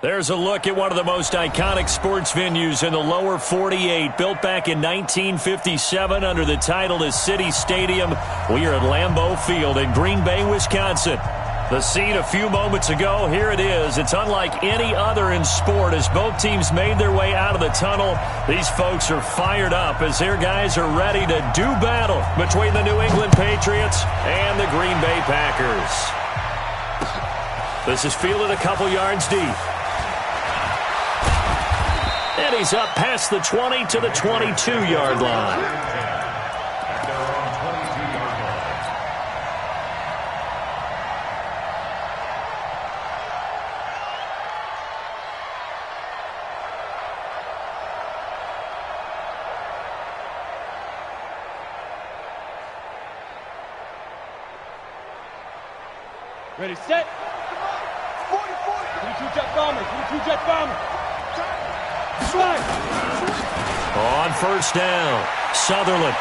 There's a look at one of the most iconic sports venues in the lower 48, built back in 1957 under the title of City Stadium. We are at Lambeau Field in Green Bay, Wisconsin. The scene a few moments ago, here it is. It's unlike any other in sport as both teams made their way out of the tunnel. These folks are fired up as their guys are ready to do battle between the New England Patriots and the Green Bay Packers. This is fielded a couple yards deep. And he's up past the 20 to the 22-yard line. Ready, set. 22 jet bomber, 22 jet bomber. Slide. On first down, Sutherland.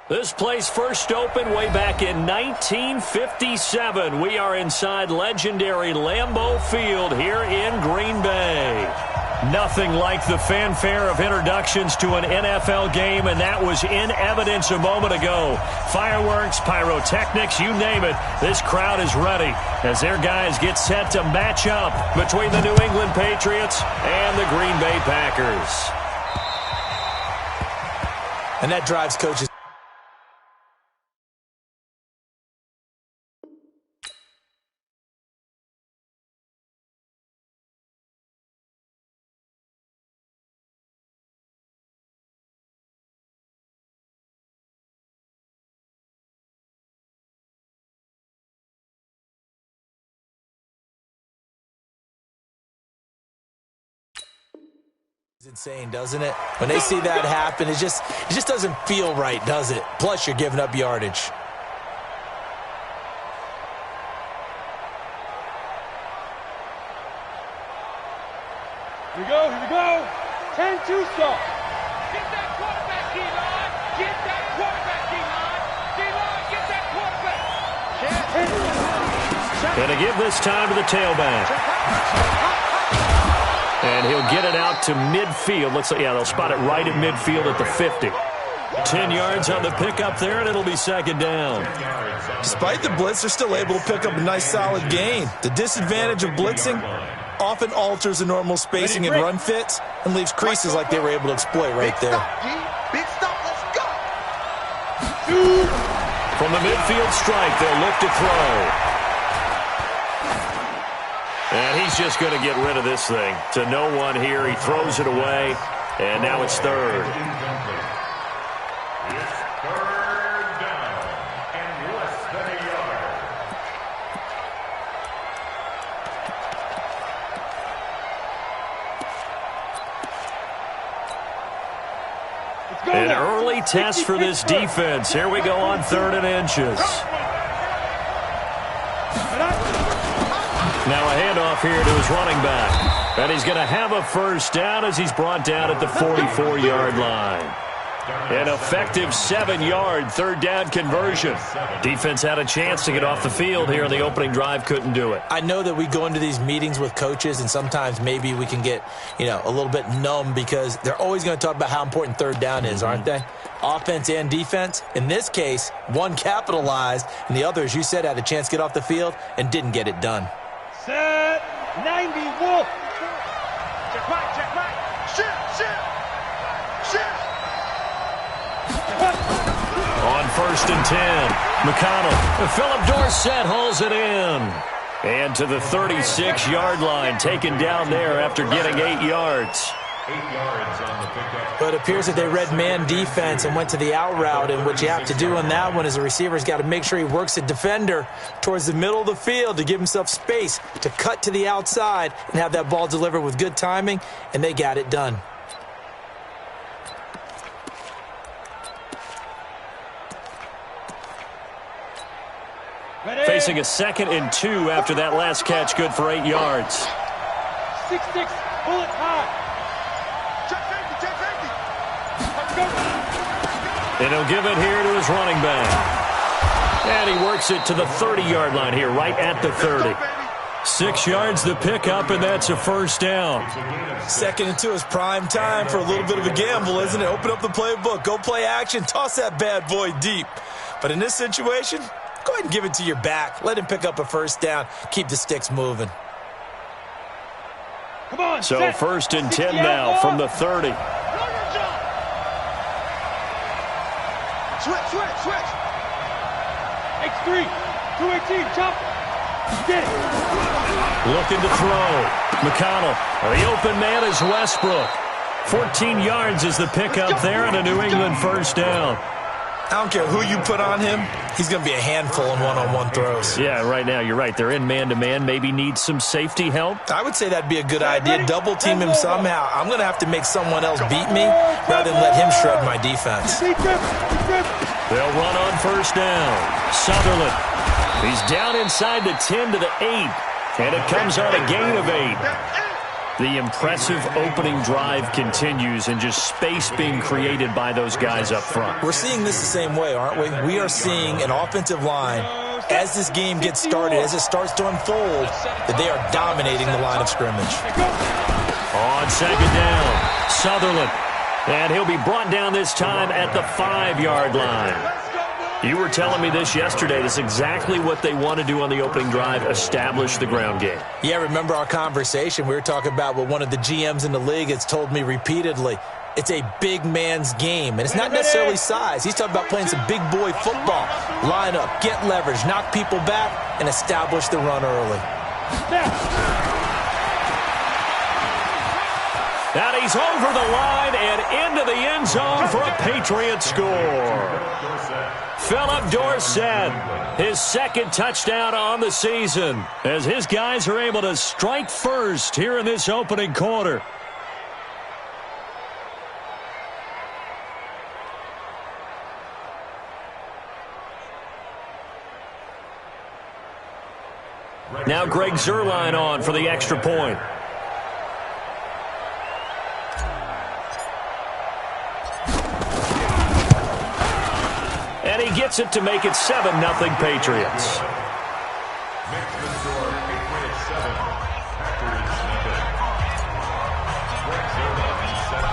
This place first opened way back in 1957. We are inside legendary Lambeau Field here in Green Bay. Nothing like the fanfare of introductions to an NFL game, and that was in evidence a moment ago. Fireworks, pyrotechnics, you name it. This crowd is ready as their guys get set to match up between the New England Patriots and the Green Bay Packers. And that drives coaches. It's insane, doesn't it? When they see that happen, it just doesn't feel right, does it? Plus, you're giving up yardage. Here we go, here we go. 10-2 stop. Get that quarterback, D-line. Get that quarterback, D-line. D-line, get that quarterback. And to give this time to the tailback. And he'll get it out to midfield. Looks like, yeah, they'll spot it right at midfield at the 50. 10 yards on the pickup there, and it'll be second down. Despite the blitz, they're still able to pick up a nice, solid gain. The disadvantage of blitzing often alters the normal spacing and run fits and leaves creases like they were able to exploit right there. Big stop, let's go. From the midfield strike, they'll look to throw. And he's just going to get rid of this thing. To no one here. He throws it away. And now it's third. Third down and less than a yard. An early test for this defense. Here we go on 3rd and inches. Now a handoff here to his running back. And he's going to have a first down as he's brought down at the 44-yard line. An effective 7-yard 3rd down conversion. Defense had a chance to get off the field here in the opening drive, couldn't do it. I know that we go into these meetings with coaches, and sometimes maybe we can get, a little bit numb because they're always going to talk about how important 3rd down is, aren't they? Offense and defense. In this case, one capitalized, and the other, as you said, had a chance to get off the field and didn't get it done. Set 90 Wolf. Check right. Shit. On 1st and 10, McConnell. Philip Dorsett hauls it in. And to the 36-yard line, taken down there after getting 8 yards. 8 yards on the pickup. But it appears that they read man defense and went to the out route, and what you have to do on that one is the receiver's got to make sure he works the defender towards the middle of the field to give himself space to cut to the outside and have that ball delivered with good timing, and they got it done. Facing a 2nd and 2 after that last catch, good for 8 yards. 6-6, bullet high. Check safety. And he'll give it here to his running back. And he works it to the 30-yard line here, right at the 30. 6 yards the pickup, and that's a first down. 2nd and 2 is prime time for a little bit of a gamble, isn't it? Open up the playbook, go play action, toss that bad boy deep. But in this situation, go ahead and give it to your back. Let him pick up a first down. Keep the sticks moving. Come on, so set. 1st and 10 now from the 30. Switch. X3, 218, jump. Get it. Looking to throw. McConnell. The open man is Westbrook. 14 yards is the pickup there and a New England first down. I don't care who you put on him, he's going to be a handful in one-on-one throws. Yeah, right now, you're right. They're in man-to-man. Maybe need some safety help. I would say that'd be a good idea. Double-team him somehow. I'm going to have to make someone else beat me rather than let him shred my defense. They'll run on first down. Sutherland. He's down inside the 10 to the 8. And it comes on a gain of 8. The impressive opening drive continues and just space being created by those guys up front. We're seeing this the same way, aren't we? We are seeing an offensive line, as this game gets started, as it starts to unfold, that they are dominating the line of scrimmage. On 2nd down, Sutherland. And he'll be brought down this time at the 5-yard line. You were telling me this yesterday. That's exactly what they want to do on the opening drive, establish the ground game. Yeah, remember our conversation? We were talking about what one of the GMs in the league has told me repeatedly. It's a big man's game, and it's not necessarily size. He's talking about playing some big boy football. Line up, get leverage, knock people back, and establish the run early. And he's over the line and into the end zone for a Patriot score. Philip Dorsett, his 2nd touchdown on the season, as his guys are able to strike first here in this opening quarter. Now Greg Zuerlein on for the extra point. And he gets it to make it 7-0 Patriots.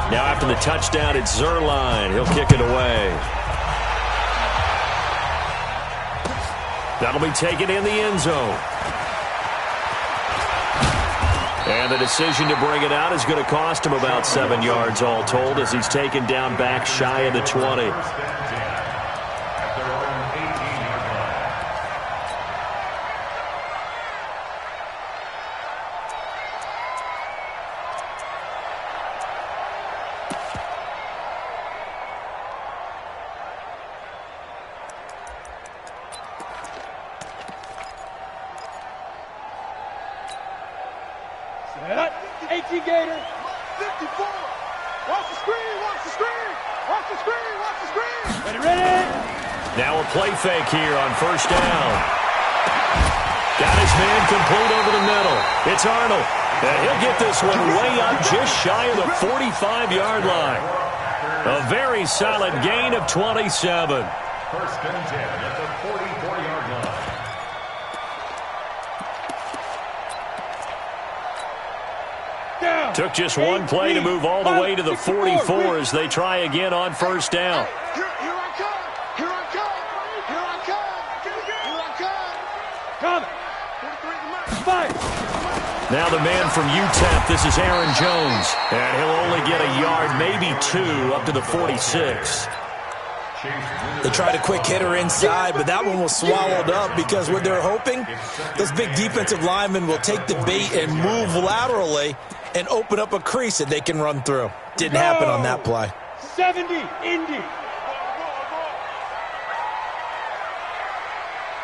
Now after the touchdown, it's Zuerlein. He'll kick it away. That'll be taken in the end zone. And the decision to bring it out is going to cost him about 7 yards all told as he's taken down back shy of the 20. Gator. 54. Watch the screen, watch the screen. Watch the screen, watch the screen. Ready? Now a play fake here on first down. Got his man complete over the middle. It's Arnold. And he'll get this one way up just shy of the 45-yard line. A very solid gain of 27. First and 10 at the 44-yard line. Down. Took just one play to move all the way to the 44 as they try again on first down. Here I come. Here I come. Here I come. Here I come. Come. Fight. Now the man from UTEP, this is Aaron Jones. And he'll only get a yard, maybe two, up to the 46. They tried a quick hitter inside, but that one was swallowed up because what they're hoping, those big defensive linemen will take the bait and move laterally and open up a crease that they can run through. Didn't happen on that play. 70, Indy.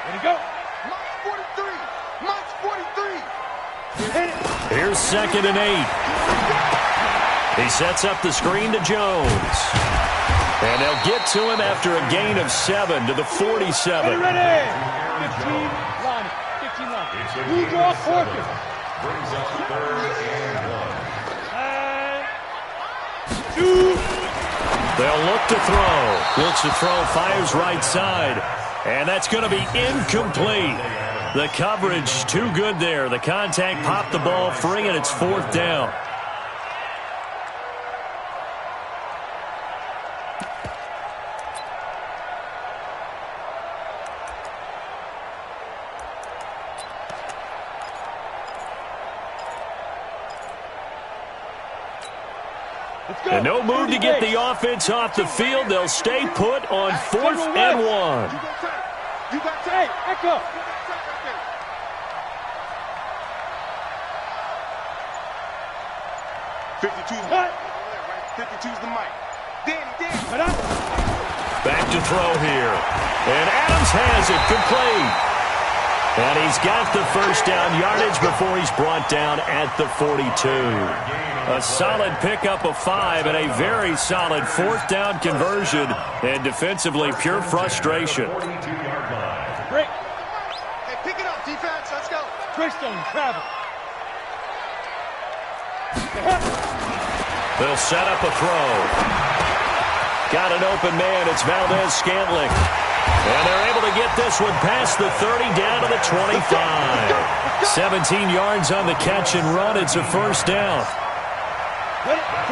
Ready to go. March 43. March 43. Hit it. Here's 2nd and 8. He sets up the screen to Jones. And they'll get to him after a gain of 7 to the 47. Ready. 15 line. 15 line. Blue draw Corker. Brings up 3rd and 1. 2. They'll look to throw. Looks to throw, fires right side. And that's going to be incomplete. The coverage too good there. The contact popped the ball free, and it's 4th down. And no move to get the offense off the field. They'll stay put on 4th and 1. You got tape. Echo. 52's the mic. Danny. Back to throw here. And Adams has it complete. And he's got the first down yardage before he's brought down at the 42. A solid pickup of 5 and a very solid 4th down conversion. And defensively, pure frustration. Break. Hey, pick it up, defense. Let's go. Christian, travel. They'll set up a throw. Got an open man. It's Valdez-Scantling. And they're able to get this one past the 30 down to the 25. 17 yards on the catch and run. It's a first down.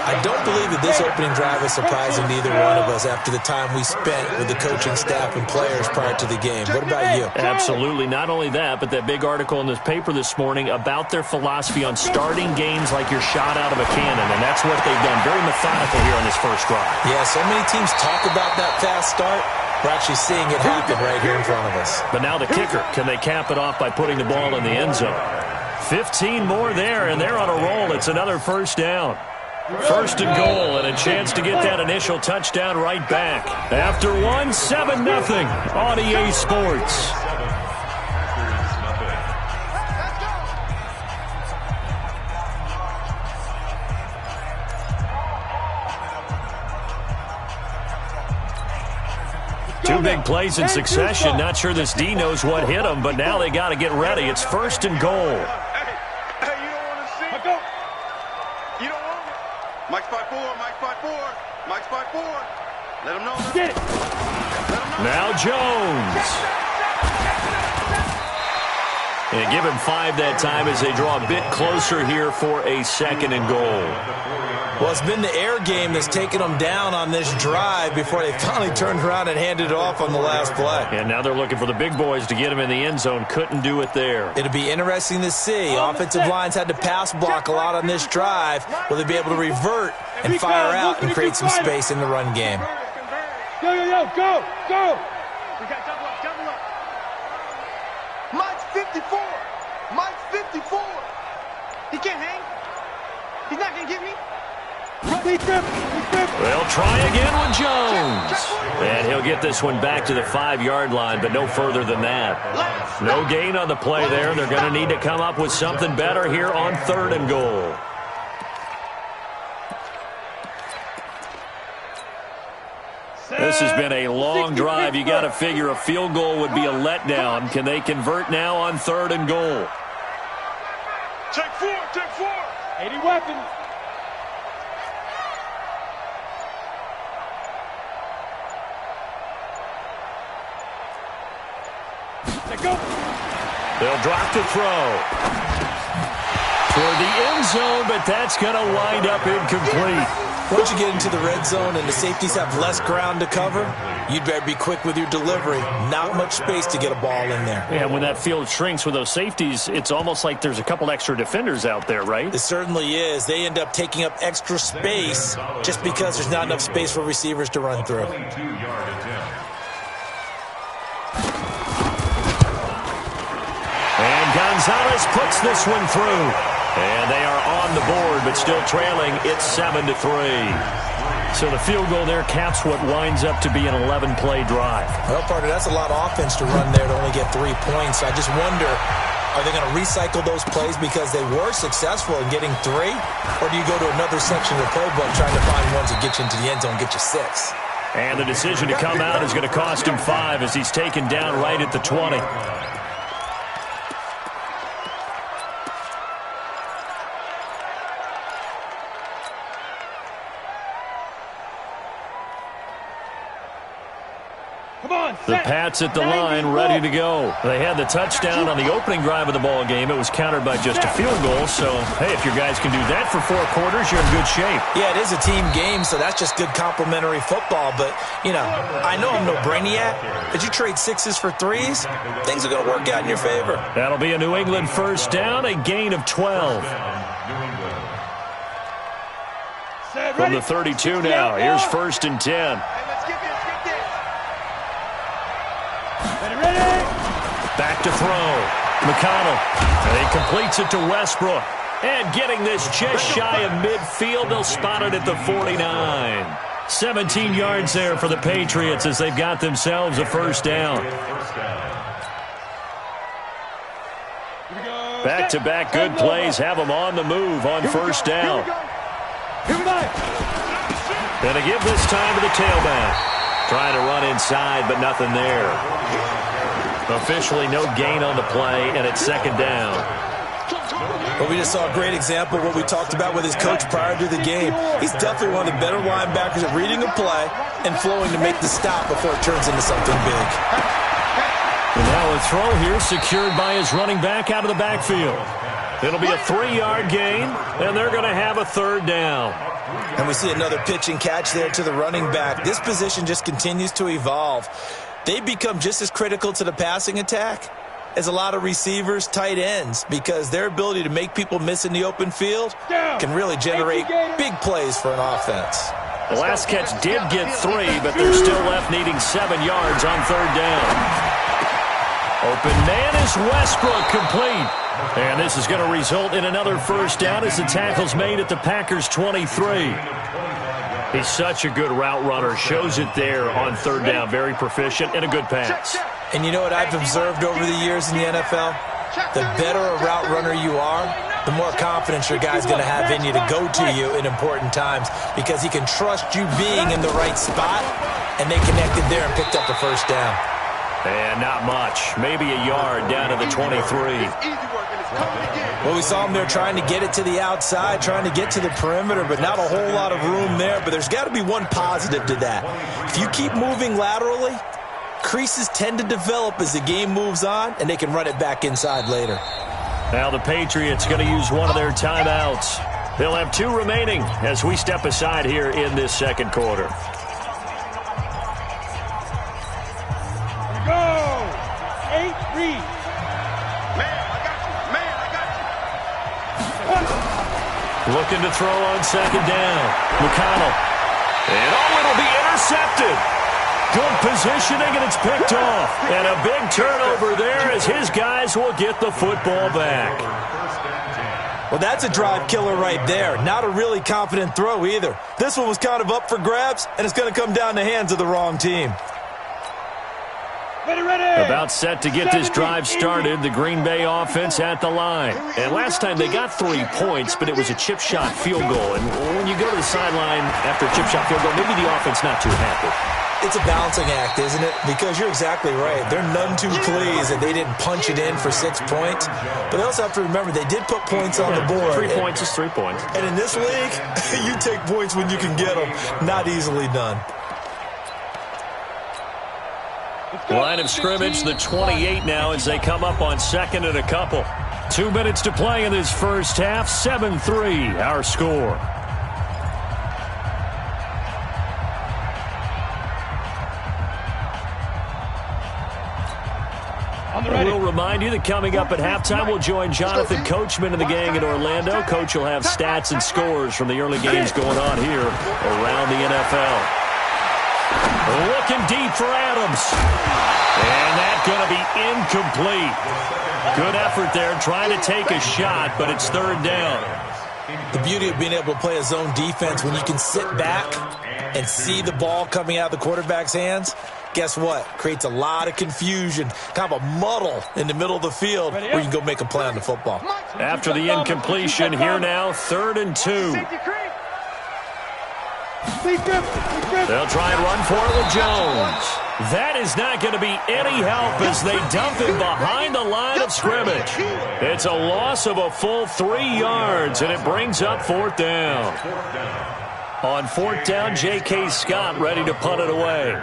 I don't believe that this opening drive is surprising to either one of us after the time we spent with the coaching staff and players prior to the game. What about you? Absolutely. Not only that, but that big article in this paper this morning about their philosophy on starting games like you're shot out of a cannon, and that's what they've done. Very methodical here on this first drive. Yeah, so many teams talk about that fast start. We're actually seeing it happen right here in front of us. But now the kicker. Can they cap it off by putting the ball in the end zone? 15 more there, and they're on a roll. It's another first down. 1st and goal, and a chance to get that initial touchdown right back. After 1, 7-0 on EA Sports. Two big plays in succession. Not sure this D knows what hit him, but now they got to get ready. It's 1st and goal. Mike's 5-4, Mike's 5-4, Mike's 5-4. Let him know. Get it. Now Jones. And give him 5 that time as they draw a bit closer here for a 2nd and goal. Well, it's been the air game that's taken them down on this drive before they finally turned around and handed it off on the last play. And now they're looking for the big boys to get him in the end zone. Couldn't do it there. It'll be interesting to see. Offensive lines had to pass block a lot on this drive. Will they be able to revert and fire out and create some space in the run game? Yo, go, go. We got double up. Mike's 54. Mike's 54. He can't hang. He's not going to get me. They'll try again with Jones. And he'll get this one back to the 5-yard line, but no further than that. No gain on the play there. They're going to need to come up with something better here on 3rd and goal. This has been a long drive. You got to figure a field goal would be a letdown. Can they convert now on 3rd and goal? Take 4, take 4. 80 weapons. Let go. They'll drop to throw. Toward the end zone, but that's going to wind up incomplete. Once you get into the red zone and the safeties have less ground to cover, you'd better be quick with your delivery. Not much space to get a ball in there. Yeah, when that field shrinks with those safeties, it's almost like there's a couple extra defenders out there, right? It certainly is. They end up taking up extra space just because there's not enough space for receivers to run through. And Gonzalez puts this one through. And they are on the board, but still trailing. It's 7-3. So the field goal there caps what winds up to be an 11-play drive. Well, partner, that's a lot of offense to run there to only get 3 points. I just wonder, are they going to recycle those plays because they were successful in getting 3? Or do you go to another section of the playbook trying to find ones that get you into the end zone and get you 6? And the decision to come out is going to cost him 5 as he's taken down right at the 20. The Pats at the line, ready to go. They had the touchdown on the opening drive of the ball game. It was countered by just a field goal. So, hey, if your guys can do that for 4 quarters, you're in good shape. Yeah, it is a team game, so that's just good complimentary football. But, you know, I know I'm no brainiac, but you trade 6s for 3s, things are going to work out in your favor. That'll be a New England first down, a gain of 12. From the 32 now, here's 1st and 10. Back to throw. McConnell. And he completes it to Westbrook. And getting this just shy of midfield, they'll spot it at the 49. 17 yards there for the Patriots as they've got themselves a first down. Back-to-back good plays have them on the move on first down. And they give this time to the tailback. Trying to run inside, but nothing there. Officially no gain on the play, and it's 2nd down. Well, we just saw a great example of what we talked about with his coach prior to the game. He's definitely one of the better linebackers at reading a play and flowing to make the stop before it turns into something big. And now a throw here secured by his running back out of the backfield. It'll be a 3-yard gain, and they're going to have a 3rd down. And we see another pitch and catch there to the running back. This position just continues to evolve. They become just as critical to the passing attack as a lot of receivers, tight ends, because their ability to make people miss in the open field can really generate big plays for an offense. The last catch did get 3, but they're still left needing 7 yards on 3rd down. Open man is Westbrook, complete. And this is going to result in another first down as the tackle's made at the Packers' 23. He's such a good route runner. Shows it there on 3rd down. Very proficient and a good pass. And you know what I've observed over the years in the NFL? The better a route runner you are, the more confidence your guy's going to have in you to go to you in important times because he can trust you being in the right spot, and they connected there and picked up the first down. And not much. Maybe a yard down to the 23. Well, we saw him there trying to get it to the outside, trying to get to the perimeter, but not a whole lot of room there. But there's got to be one positive to that. If you keep moving laterally, creases tend to develop as the game moves on, and they can run it back inside later. Now the Patriots going to use one of their timeouts. They'll have 2 remaining as we step aside here in this 2nd quarter. Looking to throw on 2nd down. McConnell. And it'll be intercepted. Good positioning, and it's picked off. And a big turnover there as his guys will get the football back. Well, that's a drive killer right there. Not a really confident throw either. This one was kind of up for grabs, and it's going to come down the hands of the wrong team. About set to get this drive started, the Green Bay offense at the line. And last time they got 3 points, but it was a chip shot field goal. And when you go to the sideline after a chip shot field goal, maybe the offense not too happy. It's a balancing act, isn't it? Because you're exactly right. They're none too pleased that they didn't punch it in for 6 points. But they also have to remember they did put points on the board. 3 points is 3 points. And in this league, you take points when you can get them. Not easily done. Line of scrimmage, the 28 now as they come up on second and a couple. 2 minutes to play in this first half. 7-3 our score. We'll remind you that coming up at halftime, we'll join Jonathan Coachman and the gang in Orlando. Coach will have stats and scores from the early games going on here around the NFL. Looking deep for Adams. And that's going to be incomplete. Good effort there trying to take a shot, but it's third down. The beauty of being able to play a zone defense when you can sit back and see the ball coming out of the quarterback's hands, guess what? Creates a lot of confusion, kind of a muddle in the middle of the field where you can go make a play on the football. After the incompletion, here now, 3rd and 2. They'll try and run for it with Jones. That is not going to be any help as they dump him behind the line of scrimmage. It's a loss of a full 3 yards, and it brings up 4th down. On 4th down, J.K. Scott ready to punt it away.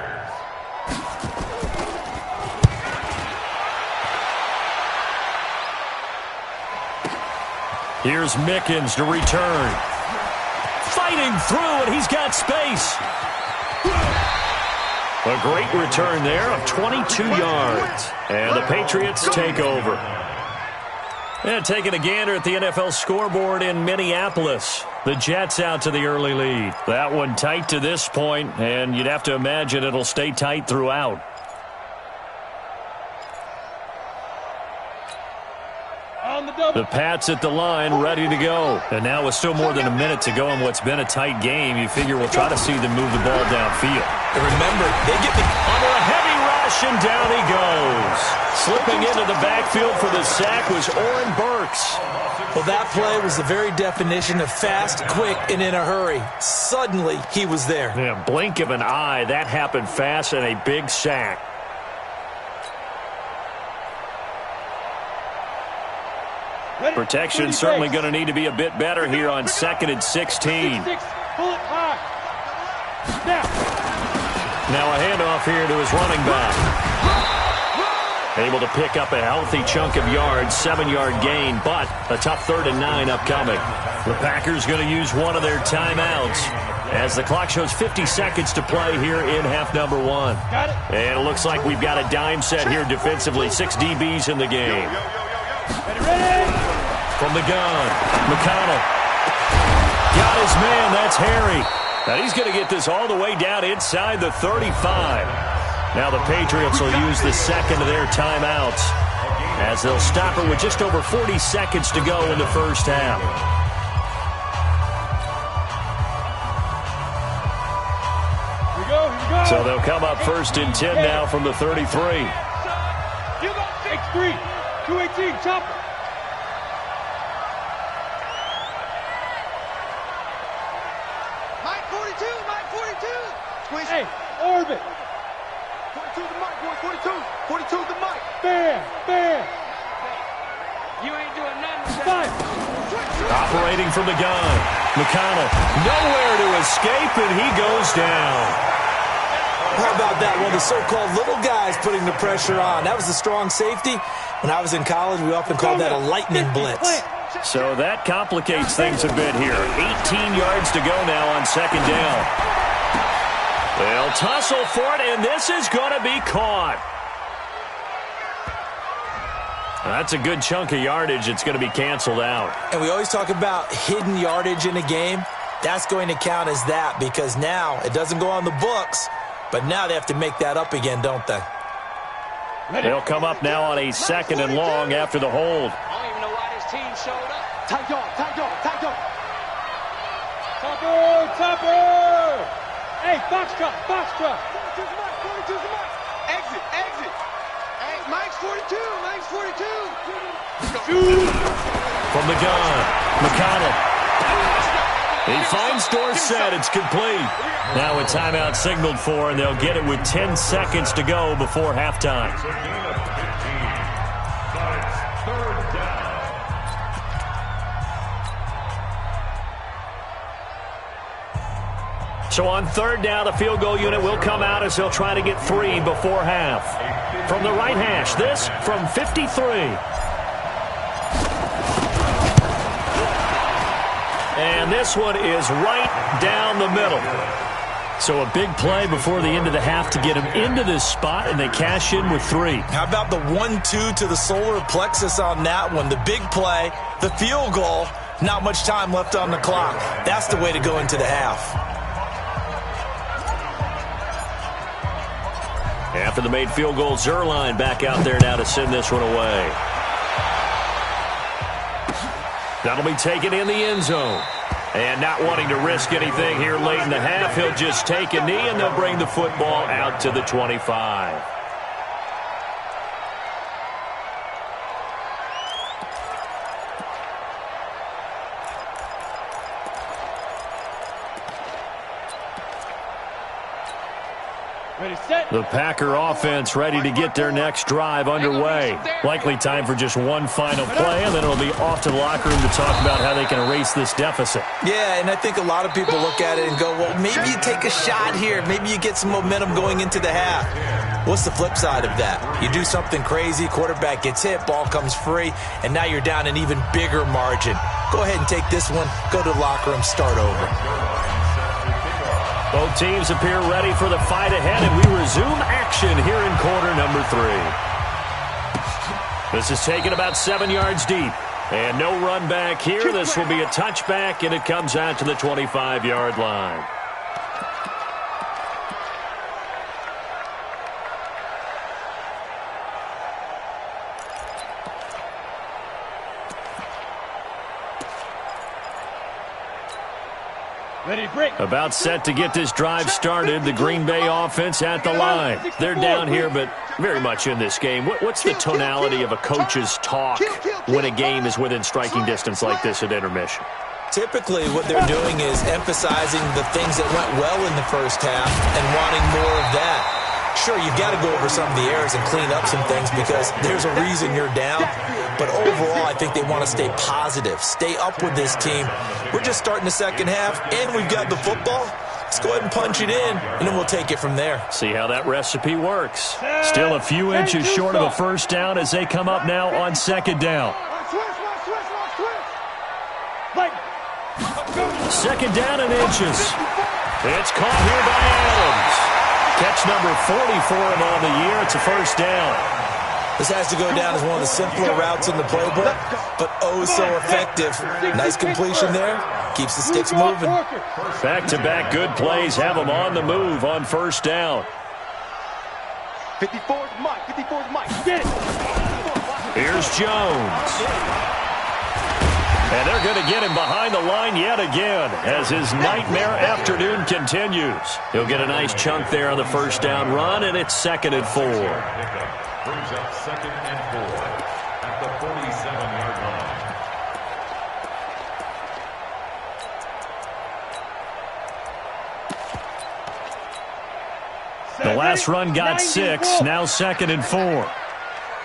Here's Mickens to return. Fighting through, and he's got space. A great return there of 22 yards. And the Patriots take over. And taking a gander at the NFL scoreboard in Minneapolis. The Jets out to the early lead. That one tight to this point, and you'd have to imagine it'll stay tight throughout. The Pats at the line, ready to go. And now with still more than a minute to go in what's been a tight game, you figure we'll try to see them move the ball downfield. And remember, they get under a heavy rush, and down he goes. Slipping into the backfield for the sack was Oren Burks. Well, that play was the very definition of fast, quick, and in a hurry. Suddenly, he was there. Yeah, blink of an eye, that happened fast, and a big sack. Protection certainly going to need to be a bit better here on 2nd and 16. Now a handoff here to his running back. Able to pick up a healthy chunk of yards, 7-yard gain, but a tough 3rd and 9 upcoming. The Packers going to use one of their timeouts as the clock shows 50 seconds to play here in half number 1. And it looks like we've got a dime set here defensively. 6 DBs in the game. From the gun, McConnell. Got his man, that's Harry. Now he's going to get this all the way down inside the 35. Now the Patriots will use the second of their timeouts as they'll stop it with just over 40 seconds to go in the first half. So they'll come up 1st and 10 now from the 33. X3, 218, chopper. Mike 42, Mike 42. Squeeze. Hey, orbit. 42 the mic, boy, 42. 42 the mic. Bam, bam. You ain't doing nothing. Fine. Operating from the gun. McConnell nowhere to escape, and he goes down. How about that? One of the so-called little guys putting the pressure on. That was a strong safety. When I was in college, we often called that a lightning blitz. So that complicates things a bit here. 18 yards to go now on 2nd down. They'll tussle for it, and this is going to be caught. That's a good chunk of yardage. It's going to be canceled out. And we always talk about hidden yardage in a game. That's going to count as that because now it doesn't go on the books, but now they have to make that up again, don't they? They'll come up now on a 2nd and long after the hold. I don't even know why this team showed up. Tight dog, tight dog, tight dog. Topper, topper. Hey, box truck, box truck. 42's the mic, 42's the mic. Exit, exit. Hey, Mike's 42, Mike's 42. From the gun, McConnell. He finds Dorsett. It's complete. Now a timeout signaled for, and they'll get it with 10 seconds to go before halftime. It's a gain of 15, but it's third down. So on third down, the field goal unit will come out as they'll try to get 3 before half. From the right hash, this from 53. And this one is right down the middle. So a big play before the end of the half to get them into this spot, and they cash in with 3. How about the 1-2 to the solar plexus on that one? The big play, the field goal, not much time left on the clock. That's the way to go into the half. After the made field goal, Zerline back out there now to send this one away. That'll be taken in the end zone. And not wanting to risk anything here late in the half, he'll just take a knee, and they'll bring the football out to the 25. The Packer offense ready to get their next drive underway. Likely time for just one final play, and then it'll be off to the locker room to talk about how they can erase this deficit. Yeah, and I think a lot of people look at it and go, well, maybe you take a shot here. Maybe you get some momentum going into the half. What's the flip side of that? You do something crazy, quarterback gets hit, ball comes free, and now you're down an even bigger margin. Go ahead and take this one, go to the locker room, start over. Both teams appear ready for the fight ahead, and we resume action here in quarter number 3. This is taken about 7 yards deep. And no run back here. This will be a touchback, and it comes out to the 25-yard line. About set to get this drive started. The Green Bay offense at the line. They're down here, but very much in this game. What's the tonality of a coach's talk when a game is within striking distance like this at intermission? Typically, what they're doing is emphasizing the things that went well in the first half and wanting more of that. Sure, you've got to go over some of the errors and clean up some things because there's a reason you're down. But overall, I think they want to stay positive, stay up with this team. We're just starting the second half, and we've got the football. Let's go ahead and punch it in, and then we'll take it from there. See how that recipe works. Still a few inches short of a first down as they come up now on second down. Second down and inches. It's caught here by Adams. Catch number 40 for him on the year. It's a first down. This has to go down as one of the simpler routes in the playbook, but oh so effective. Nice completion there. Keeps the sticks moving. Back-to-back good plays have them on the move on first down. 54's Mike. 54's Mike. Get it. Here's Jones. And they're going to get him behind the line yet again as his nightmare afternoon continues. He'll get a nice chunk there on the first down run, and it's 2nd and 4. Brings up 2nd and 4 at the 47-yard line. The last run got 6, now 2nd and 4.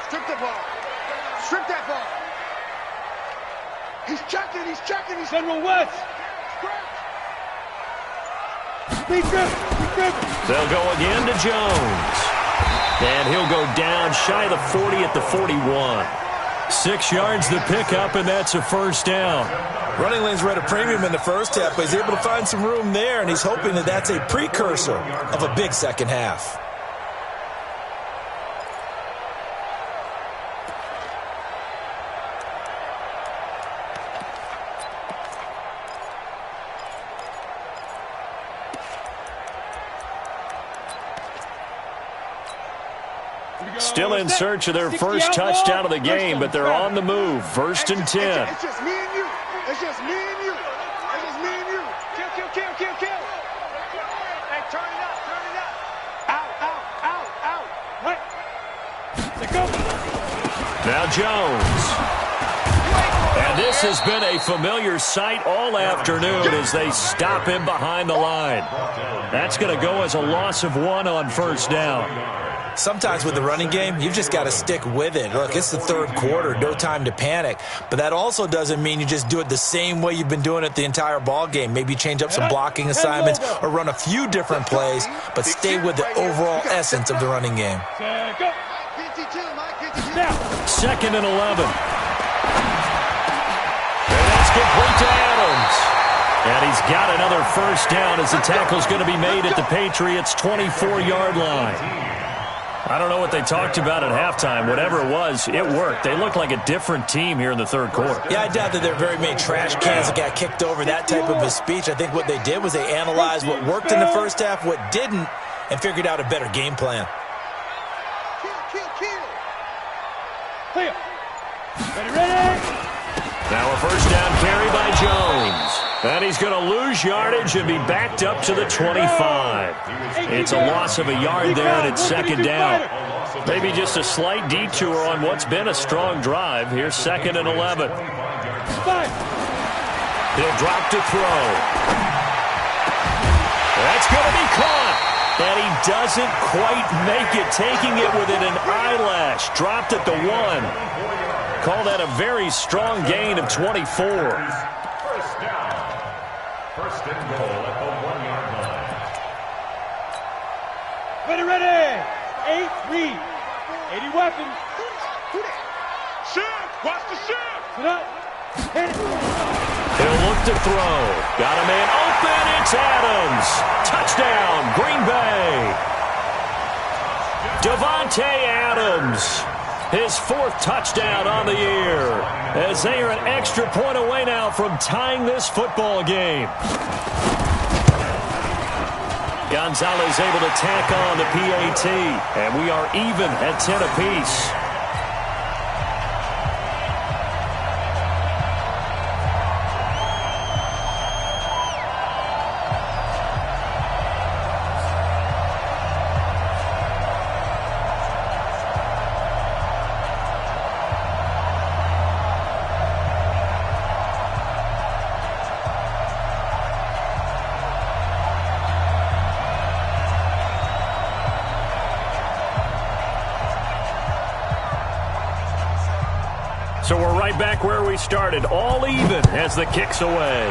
Strip the ball. Strip that ball. He's checking. He's General West. They'll go again to Jones. And he'll go down shy of the 40 at the 41. 6 yards the pickup, and that's a first down. Running lanes were at a premium in the first half, but he's able to find some room there, and he's hoping that that's a precursor of a big second half. Still in search of their first touchdown of the game, but they're on the move. 1st and 10. It's just me and you. It's just me and you. It's just me and you. Kill. Hey, turn it up. Out. Now Jones. And this has been a familiar sight all afternoon as they stop him behind the line. That's going to go as a loss of 1 on first down. Sometimes with the running game, you've just got to stick with it. Look, it's the third quarter, no time to panic. But that also doesn't mean you just do it the same way you've been doing it the entire ball game. Maybe change up some blocking assignments or run a few different plays, but stay with the overall essence of the running game. Second and 11. Complete to Adams. And he's got another first down as the tackle's going to be made at the Patriots' 24-yard line. I don't know what they talked about at halftime. Whatever it was, it worked. They look like a different team here in the third quarter. Yeah, I doubt that there are very many trash cans that got kicked over, that type of a speech. I think what they did was they analyzed what worked in the first half, what didn't, and figured out a better game plan. Clear. Ready. Now a first down carry by Jones. And he's going to lose yardage and be backed up to the 25. It's a loss of a yard there, and it's second down. Maybe just a slight detour on what's been a strong drive. Here's second and 11. He'll drop to throw. That's going to be caught. And he doesn't quite make it, taking it within an eyelash. Dropped at the 1. Call that a very strong gain of 24. First down. First and goal at the 1-yard line. Ready. 8 read. 80 weapons. Shift. Watch the shift. Sit up. Hit it. He'll look to throw. Got a man open. It's Adams. Touchdown, Green Bay. Davante Adams. His 4th touchdown on the year, as they are an extra point away now from tying this football game. Gonzalez able to tack on the PAT, and we are even at 10 apiece. So we're right back where we started, all even as the kick's away.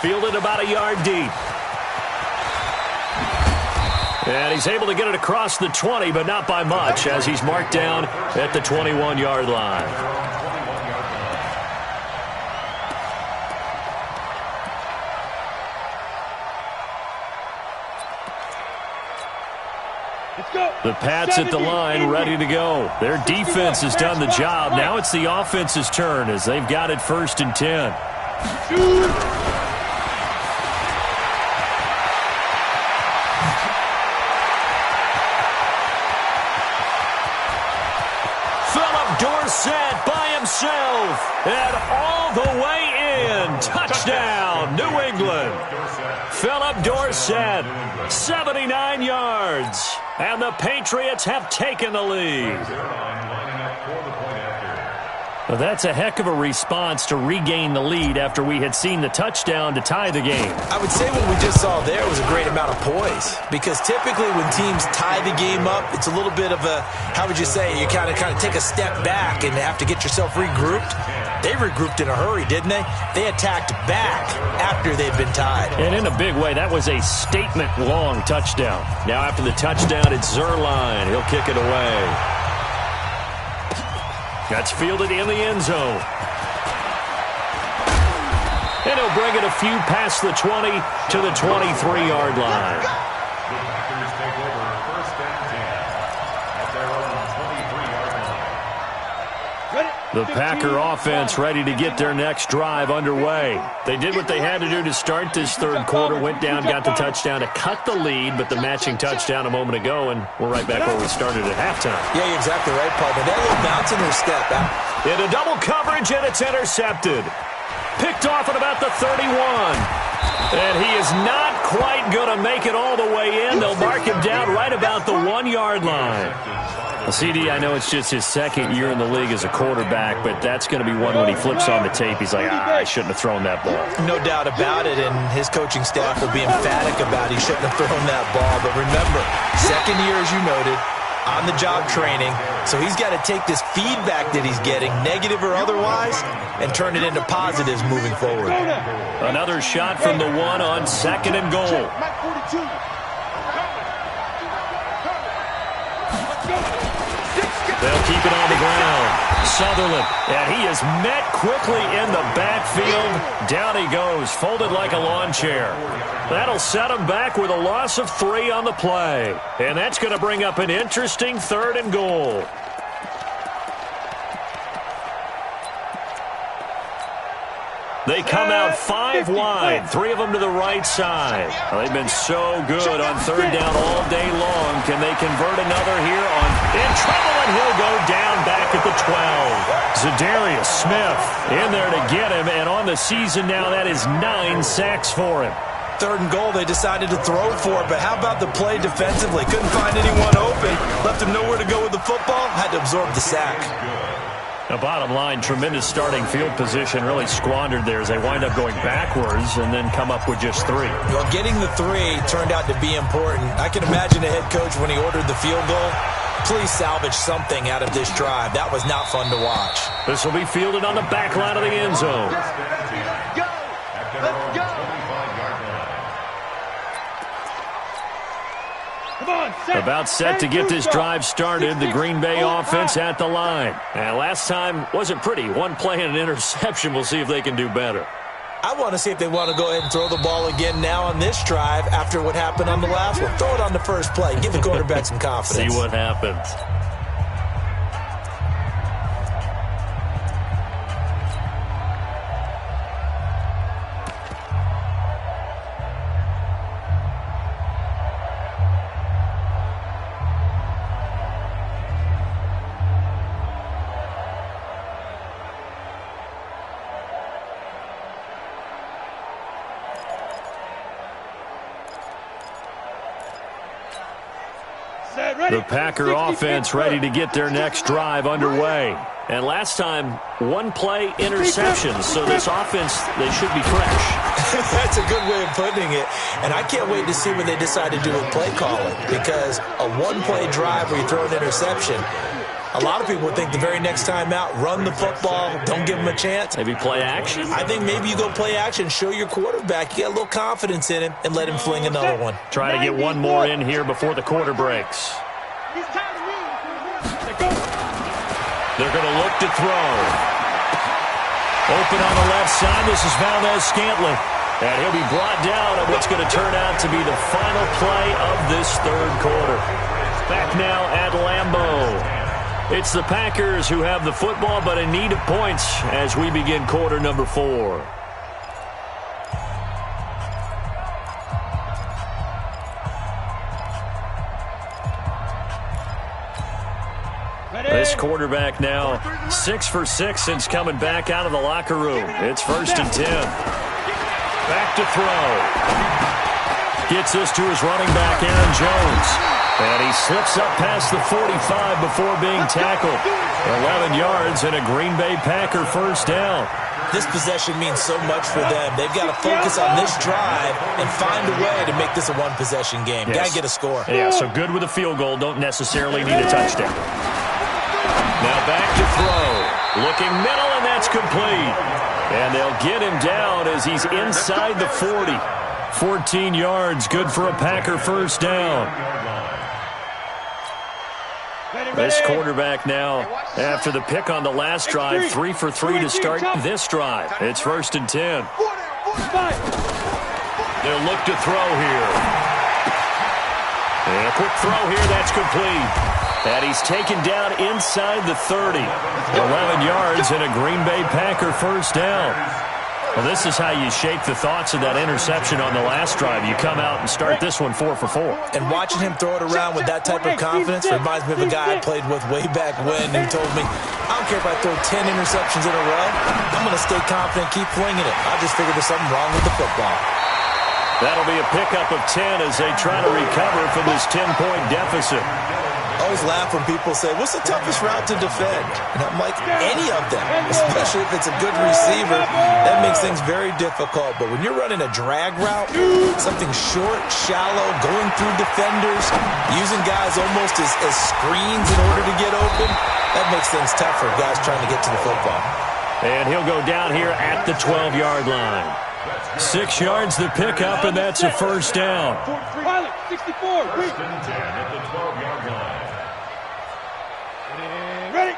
Fielded about a yard deep. And he's able to get it across the 20, but not by much, as he's marked down at the 21-yard line. The Pats at the line, ready to go. Their defense has done the job. Now it's the offense's turn as they've got it 1st and 10. Philip Dorsett by himself and all the way in. Touchdown, New England. Philip Dorsett, 79 yards. And the Patriots have taken the lead. Well, that's a heck of a response to regain the lead after we had seen the touchdown to tie the game. I would say what we just saw there was a great amount of poise, because typically when teams tie the game up, it's a little bit of a, how would you say, you kind of take a step back and have to get yourself regrouped. They regrouped in a hurry, didn't they? They attacked back after they'd been tied. And in a big way, that was a statement-long touchdown. Now after the touchdown, it's Zuerlein. He'll kick it away. That's fielded in the end zone. And he'll bring it a few past the 20 to the 23-yard line. The Packers take over 1st and 10 at their own 23-yard line. The Packer offense ready to get their next drive underway. They did what they had to do to start this third quarter, went down, got the touchdown to cut the lead, but the matching touchdown a moment ago, and we're right back where we started at halftime. Yeah, you're exactly right, Paul. But that little bounce in their step. Into double coverage, and it's intercepted. Picked off at about the 31. And he is not quite going to make it all the way in. They'll mark him down right about the 1-yard line. Well, CD, I know it's just his second year in the league as a quarterback, but that's going to be one when he flips on the tape. He's like, I shouldn't have thrown that ball. No doubt about it, and his coaching staff will be emphatic about he shouldn't have thrown that ball. But remember, second year, as you noted, on-the-job training, so he's got to take this feedback that he's getting, negative or otherwise, and turn it into positives moving forward. Another shot from the 1 on 2nd and goal. They'll keep it on the ground. Sutherland, and he is met quickly in the backfield. Down he goes, folded like a lawn chair. That'll set him back with a loss of 3 on the play. And that's going to bring up an interesting 3rd and goal. They come out 5 wide, 3 of them to the right side. Well, they've been so good on 3rd down all day long. Can they convert another here on in trouble, and he'll go down back at the 12. Zadarius Smith in there to get him, and on the season now, that is 9 sacks for him. 3rd and goal, they decided to throw for it, but how about the play defensively? Couldn't find anyone open, left him nowhere to go with the football, had to absorb the sack. The bottom line, tremendous starting field position, really squandered there as they wind up going backwards and then come up with just 3. Well, getting the 3 turned out to be important. I can imagine a head coach when he ordered the field goal, please salvage something out of this drive. That was not fun to watch. This will be fielded on the back line of the end zone. Go! Let's go! About set to get this drive started. The Green Bay offense at the line. And last time wasn't pretty. 1 play and an interception. We'll see if they can do better. I want to see if they want to go ahead and throw the ball again now on this drive after what happened on the last one. Throw it on the first play. Give the quarterback some confidence. See what happens. The Packer offense ready to get their next drive underway. And last time, 1 play interceptions. So this offense, they should be fresh. That's a good way of putting it. And I can't wait to see what they decide to do with play calling. Because a 1-play drive where you throw an interception, a lot of people would think the very next time out, run the football, don't give them a chance. Maybe play action? I think maybe you go play action, show your quarterback, you get a little confidence in him, and let him fling another one. Try to get 1 more in here before the quarter breaks. They're going to look to throw. Open on the left side. This is Valdez-Scantling. And he'll be brought down on what's going to turn out to be the final play of this 3rd quarter. Back now at Lambeau. It's the Packers who have the football, but in need of points as we begin quarter number 4. This quarterback now 6 for 6 since coming back out of the locker room. It's 1st and 10. Back to throw. Gets this to his running back, Aaron Jones. And he slips up past the 45 before being tackled. 11 yards and a Green Bay Packer 1st down. This possession means so much for them. They've got to focus on this drive and find a way to make this a 1-possession game. Yes. Got to get a score. Yeah, so good with a field goal. Don't necessarily need a touchdown. Now back to throw. Looking middle, and that's complete. And they'll get him down as he's inside the 40. 14 yards, good for a Packer 1st down. This quarterback now, after the pick on the last drive, 3 for 3 to start this drive. It's 1st and 10. They'll look to throw here. And a quick throw here, that's complete. And he's taken down inside the 30. 11 yards and a Green Bay Packer 1st down. Well, this is how you shake the thoughts of that interception on the last drive. You come out and start this one 4 for 4. And watching him throw it around with that type of confidence reminds me of a guy I played with way back when who told me, I don't care if I throw 10 interceptions in a row, I'm going to stay confident, keep flinging it. I just figured there's something wrong with the football. That'll be a pickup of 10 as they try to recover from this 10-point deficit. I always laugh when people say, what's the toughest route to defend? And I'm like, any of them, especially if it's a good receiver. That makes things very difficult. But when you're running a drag route, something short, shallow, going through defenders, using guys almost as screens in order to get open, that makes things tough for guys trying to get to the football. And he'll go down here at the 12-yard line. 6 yards the pickup, and that's a first down. 64. First and 10 at the 12-yard line. Ready?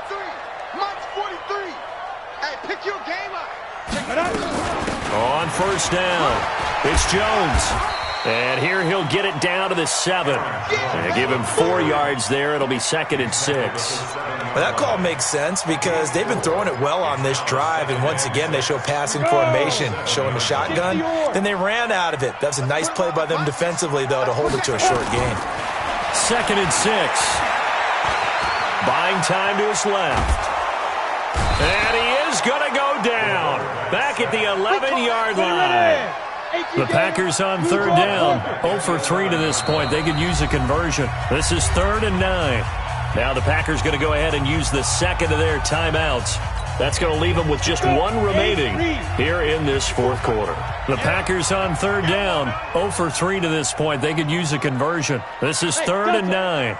43. Mike's 43. Hey, pick your game up. On first down, it's Jones. And here he'll get it down to the 7. And give him 4 yards there. It'll be 2nd and 6. Well, that call makes sense because they've been throwing it well on this drive, and once again they show passing formation, showing the shotgun. Then they ran out of it. That's a nice play by them defensively, though, to hold it to a short gain. 2nd and 6. Buying time to his left. And he is going to go down. Back at the 11-yard line. The Packers on 3rd down. 0 for 3 to this point. They could use a conversion. This is 3rd and 9. Now the Packers going to go ahead and use the second of their timeouts. That's going to leave them with just 1 remaining here in this 4th quarter. The Packers on 3rd down. 0 for 3 to this point. They could use a conversion. This is 3rd and 9.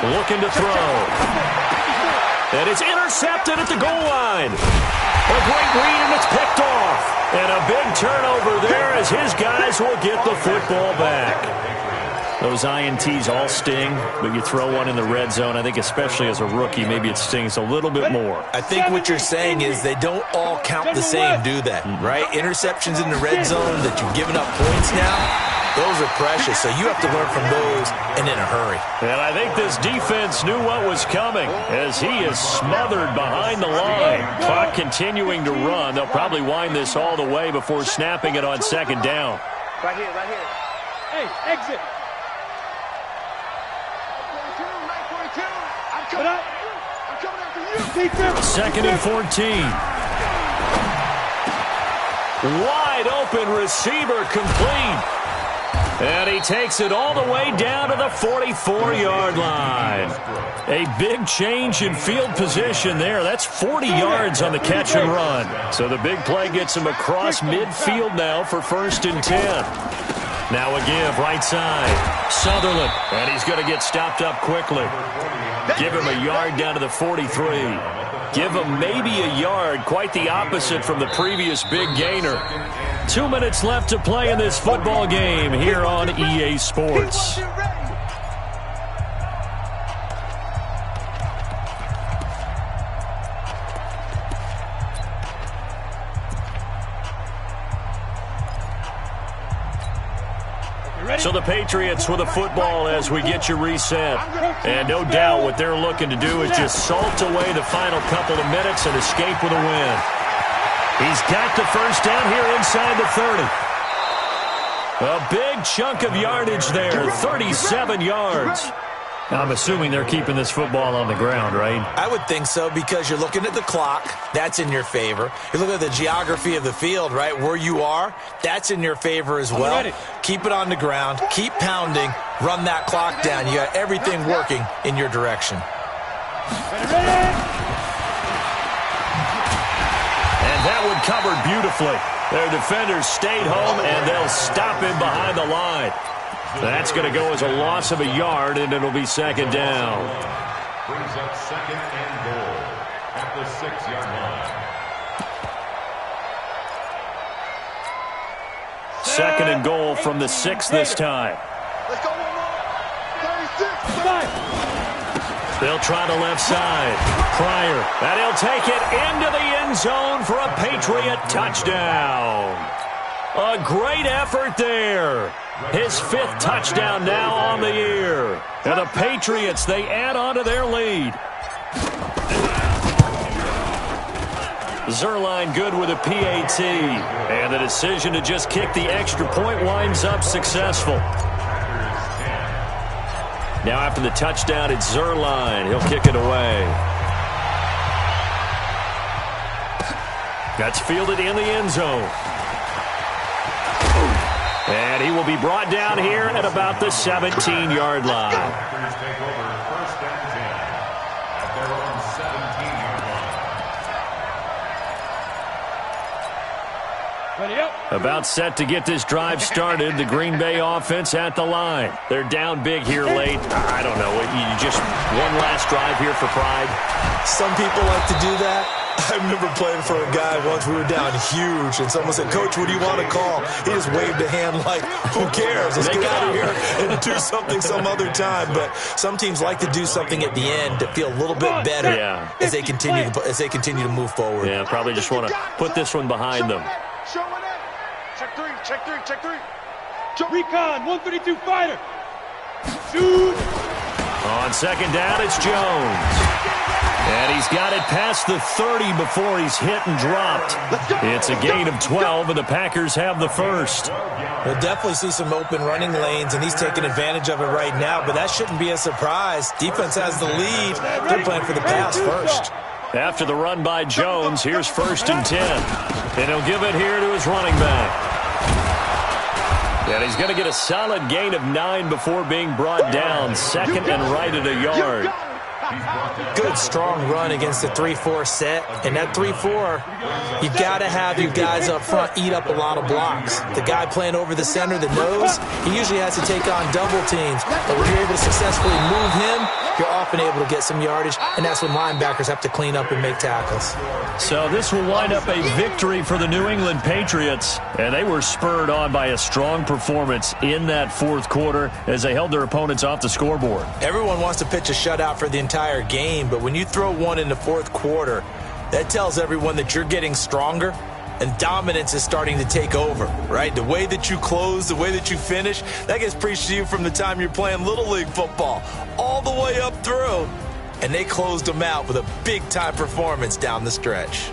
Looking to throw. And it's intercepted at the goal line. A great read, and it's picked off. And a big turnover there as his guys will get the football back. Those INTs all sting, but you throw one in the red zone, I think especially as a rookie, maybe it stings a little bit more. I think what you're saying is they don't all count the same, do they? Right? Interceptions in the red zone that you've given up points now, those are precious, so you have to learn from those and in a hurry. And I think this defense knew what was coming as he is smothered behind the line. Clock continuing to run. They'll probably wind this all the way before snapping it on 2nd down. Right here, right here. Hey, exit. 42. I'm coming after you. 2nd and 14. Wide open receiver complete. And he takes it all the way down to the 44-yard line. A big change in field position there. That's 40 yards on the catch and run. So the big play gets him across midfield now for 1st and 10. Now a give, right side. Sutherland, and he's going to get stopped up quickly. Give him a yard down to the 43. Give him maybe a yard, quite the opposite from the previous big gainer. 2 minutes left to play in this football game here on EA Sports. So the Patriots with a football as we get you reset. And no doubt what they're looking to do is just salt away the final couple of minutes and escape with a win. He's got the first down here inside the 30. A big chunk of yardage there, 37 yards. I'm assuming they're keeping this football on the ground, right? I would think so because you're looking at the clock. That's in your favor. You look at the geography of the field, right, where you are. That's in your favor as well. Keep it on the ground. Keep pounding. Run that clock down. You got everything working in your direction. And that one covered beautifully. Their defenders stayed home, and they'll stop him behind the line. That's going to go as a loss of a yard, and it'll be 2nd down. Brings up 2nd and goal at the 6-yard line. 2nd and goal from the 6 this time. Let's go one more. 36. They'll try the left side. Pryor, and he'll take it into the end zone for a Patriot touchdown. A great effort there. His 5th touchdown now on the year. And the Patriots, they add on to their lead. Zerline good with a PAT. And the decision to just kick the extra point winds up successful. Now after the touchdown, it's Zerline. He'll kick it away. That's fielded in the end zone. And he will be brought down here at about the 17-yard line. Packers take over 1st and 10 at their own 17-yard line. Ready up. About set to get this drive started. The Green Bay offense at the line. They're down big here late. I don't know. You just one last drive here for pride. Some people like to do that. I remember playing for a guy once. We were down huge, and someone said, "Coach, what do you want to call?" He just waved a hand like, "Who cares? Let's get out of here and do something some other time." But some teams like to do something at the end to feel a little bit better as they continue to move forward. Yeah, probably just want to put this one behind them. Check three, check three, check three. Recon, 132 fighter. Shoot. On second down, it's Jones. And he's got it past the 30 before he's hit and dropped. It's a gain of 12, and the Packers have the first. We'll definitely see some open running lanes, and he's taking advantage of it right now, but that shouldn't be a surprise. Defense has the lead. They're playing for the pass first. After the run by Jones, here's 1st and 10. And he'll give it here to his running back. And he's going to get a solid gain of 9 before being brought down. Second and right at a yard. Good, strong run against the 3-4 set. And that 3-4, you got to have your guys up front eat up a lot of blocks. The guy playing over the center, the nose, he usually has to take on double teams. But when you're able to successfully move him, you're often able to get some yardage, and that's when linebackers have to clean up and make tackles. So this will wind up a victory for the New England Patriots, and they were spurred on by a strong performance in that 4th quarter as they held their opponents off the scoreboard. Everyone wants to pitch a shutout for the entire game, but when you throw one in the 4th quarter, that tells everyone that you're getting stronger and dominance is starting to take over, right? The way that you close, the way that you finish, that gets preached to you from the time you're playing Little League football all the way up through. And they closed them out with a big-time performance down the stretch.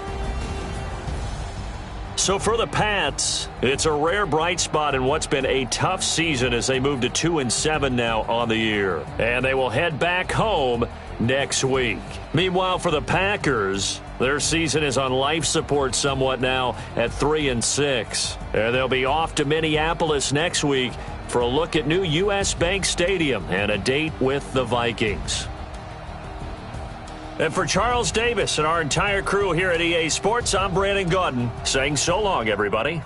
So for the Pats, it's a rare bright spot in what's been a tough season as they move to 2-7 now on the year. And they will head back home next week. Meanwhile, for the Packers, their season is on life support somewhat now at 3-6. And they'll be off to Minneapolis next week for a look at new U.S. Bank Stadium and a date with the Vikings. And for Charles Davis and our entire crew here at EA Sports, I'm Brandon Gaudin saying so long, everybody.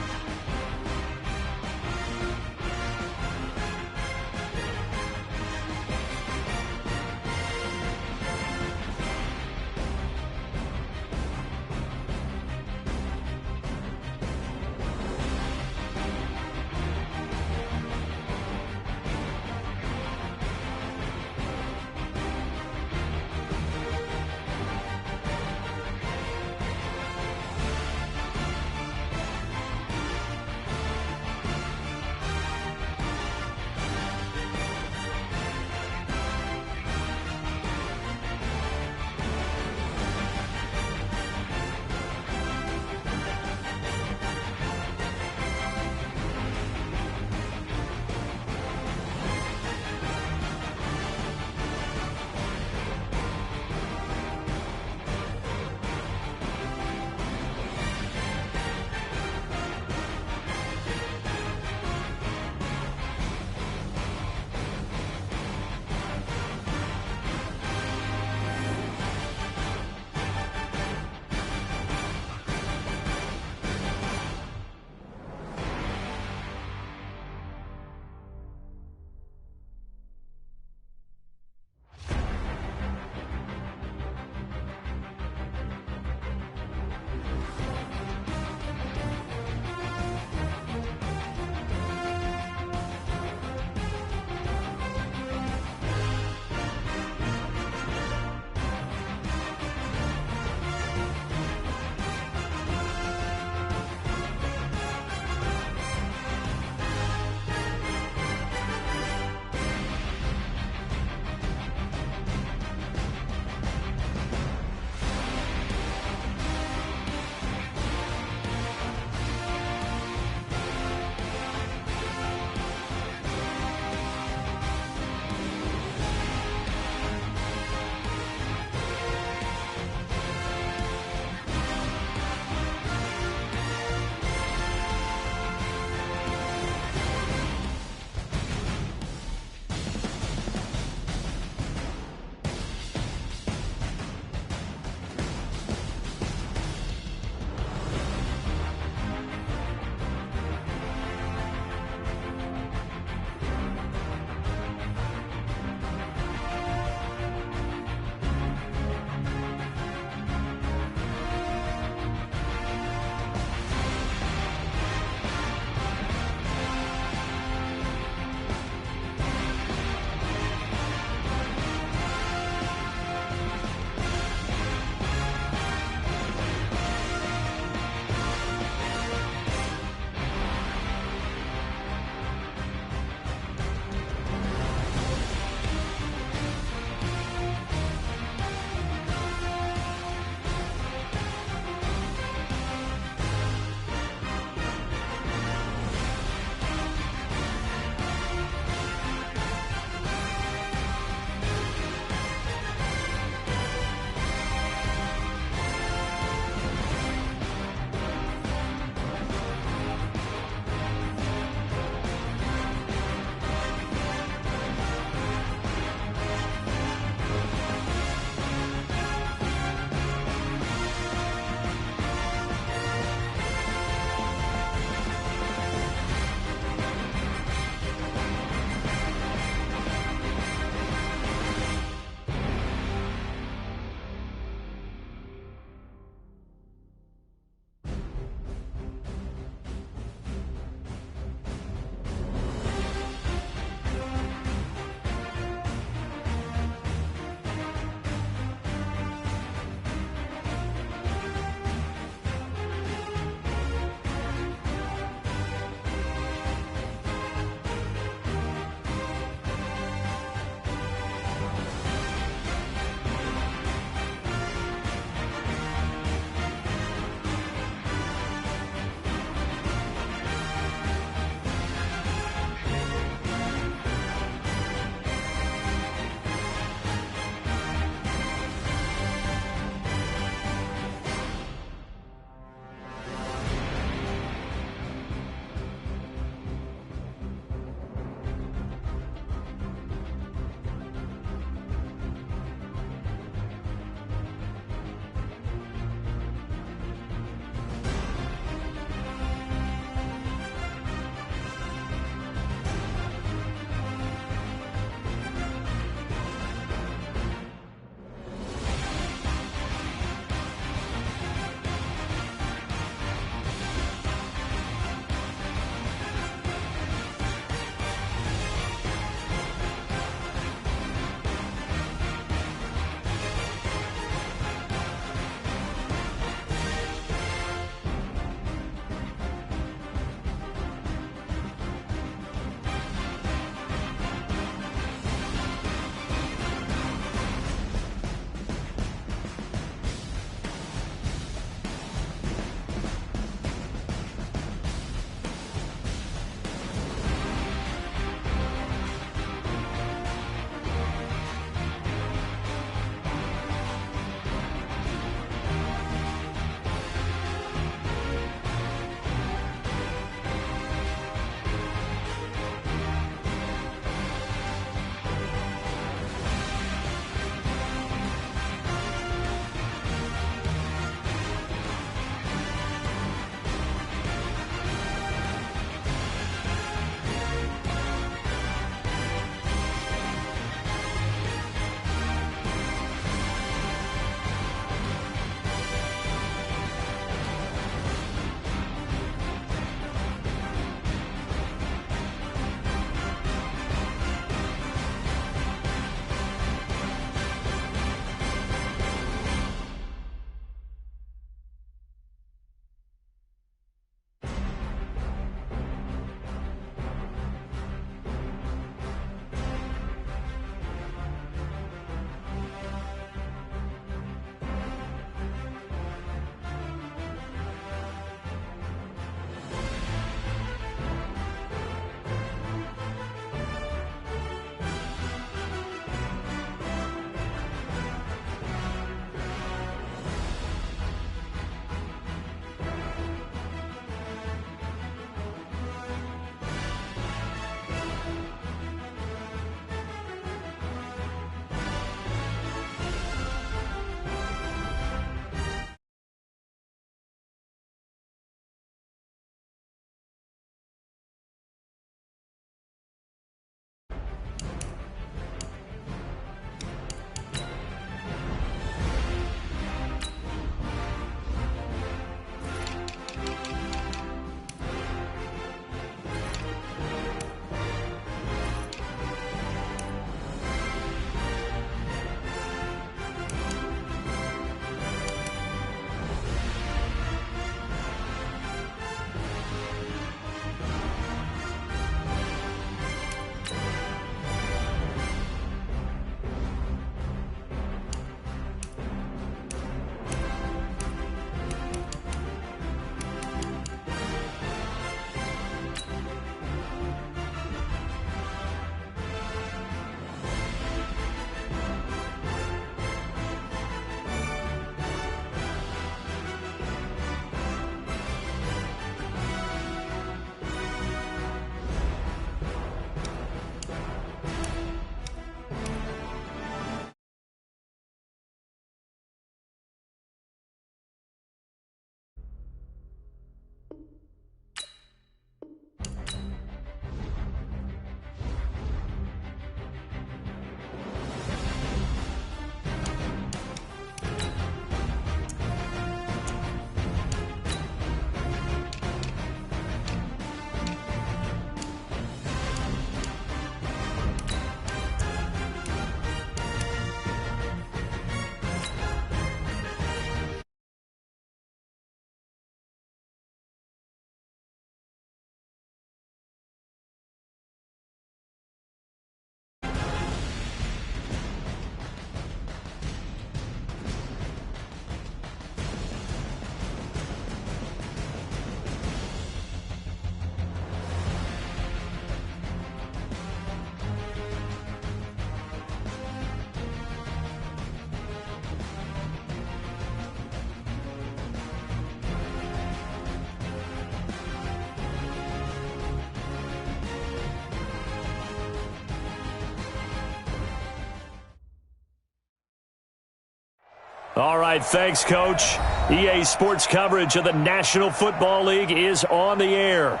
All right, thanks, Coach. EA Sports coverage of the National Football League is on the air.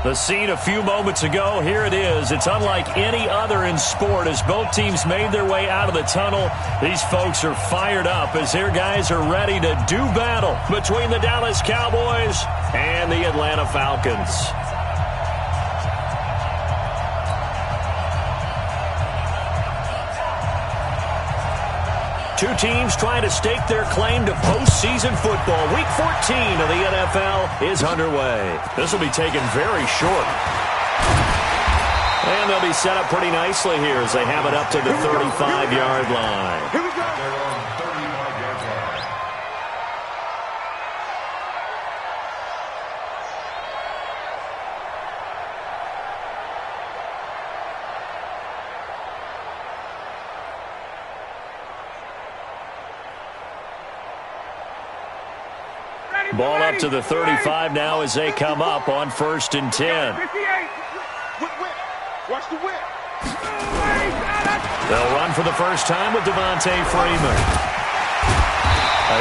The scene a few moments ago, here it is. It's unlike any other in sport as both teams made their way out of the tunnel. These folks are fired up as their guys are ready to do battle between the Dallas Cowboys and the Atlanta Falcons. Two teams trying to stake their claim to postseason football. Week 14 of the NFL is underway. This will be taken very short. And they'll be set up pretty nicely here as they have it up to the 35-yard line. Here we go. They're on 35-yard line. Ball up to the 35 now as they come up on 1st and 10. Whip. Watch the whip. They'll run for the first time with Devontae Freeman.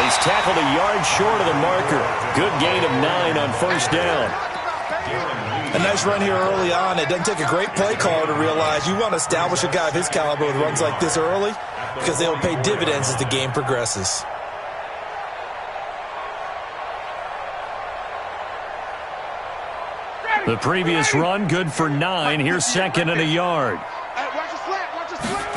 He's tackled a yard short of the marker. Good gain of 9 on 1st down. A nice run here early on. It doesn't take a great play caller to realize you want to establish a guy of his caliber with runs like this early because they will pay dividends as the game progresses. The previous run good for 9. Here's 2nd and a yard. Watch the slant. Watch the slant.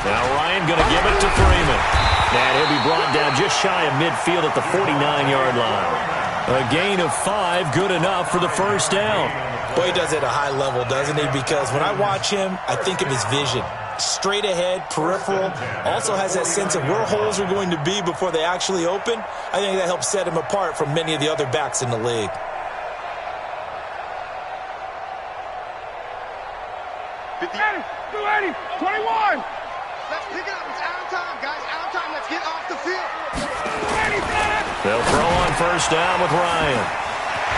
Now Ryan going to give it to Freeman. And he'll be brought down just shy of midfield at the 49-yard line. A gain of 5, good enough for the 1st down. Boy, he does it at a high level, doesn't he? Because when I watch him, I think of his vision. Straight ahead, peripheral, also has that sense of where holes are going to be before they actually open. I think that helps set him apart from many of the other backs in the league. Ready, 21. Let's pick it up. It's out of time, guys. Out of time. Let's get off the field. They'll throw on 1st down with Ryan.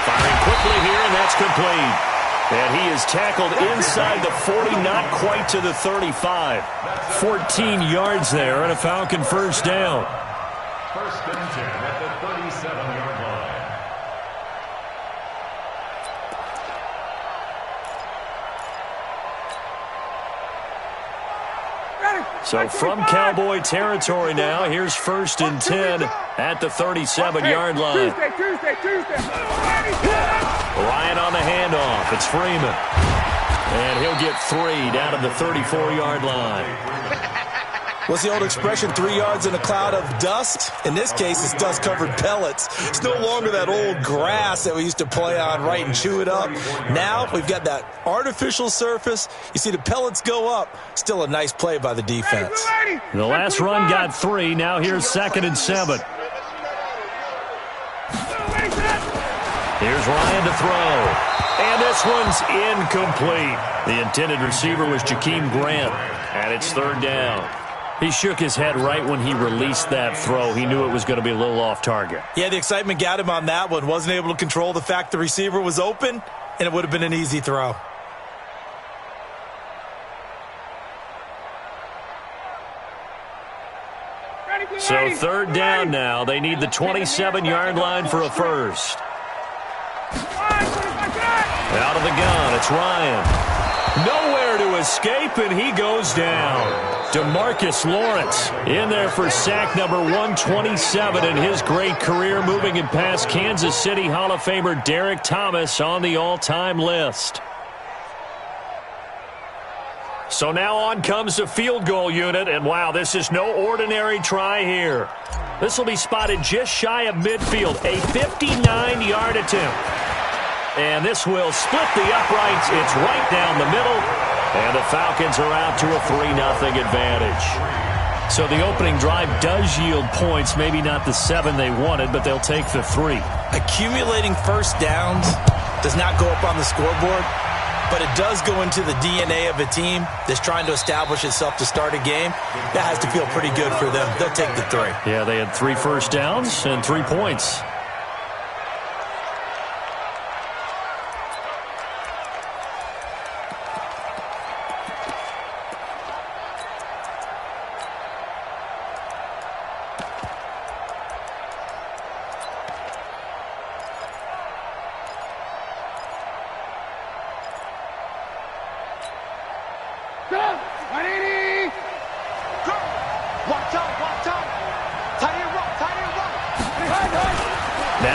Firing quickly here, and that's complete. And he is tackled inside the 40, not quite to the 35. 14 yards there and a Falcon 1st down. 1st and 10 at the 37-yard line. So from Cowboy territory now, here's 1st and 10 at the 37-yard line. Ryan on the handoff. It's Freeman. And he'll get 3 down at the 34-yard line. What's the old expression, 3 yards in a cloud of dust? In this case, it's dust-covered pellets. It's no longer that old grass that we used to play on, right, and chew it up. Now we've got that artificial surface. You see the pellets go up. Still a nice play by the defense. The last run got 3. Now here's 2nd and 7. Here's Ryan to throw. And this one's incomplete. The intended receiver was Jakeem Grant. And it's 3rd down. He shook his head right when he released that throw. He knew it was going to be a little off target. Yeah, the excitement got him on that one. Wasn't able to control the fact the receiver was open, and it would have been an easy throw. So 3rd down now. They need the 27-yard line for a first. Out of the gun, it's Ryan. Nowhere to escape, and he goes down. DeMarcus Lawrence in there for sack number 127 in his great career, moving it past Kansas City Hall of Famer Derek Thomas on the all-time list. So now on comes the field goal unit, and wow, this is no ordinary try here. This will be spotted just shy of midfield, a 59-yard attempt. And this will split the uprights. It's right down the middle. And the Falcons are out to a 3-0 advantage. So the opening drive does yield points. Maybe not the 7 they wanted, but they'll take the 3. Accumulating first downs does not go up on the scoreboard, but it does go into the DNA of a team that's trying to establish itself to start a game. That has to feel pretty good for them. They'll take the 3. Yeah, they had 3 first downs and 3 points.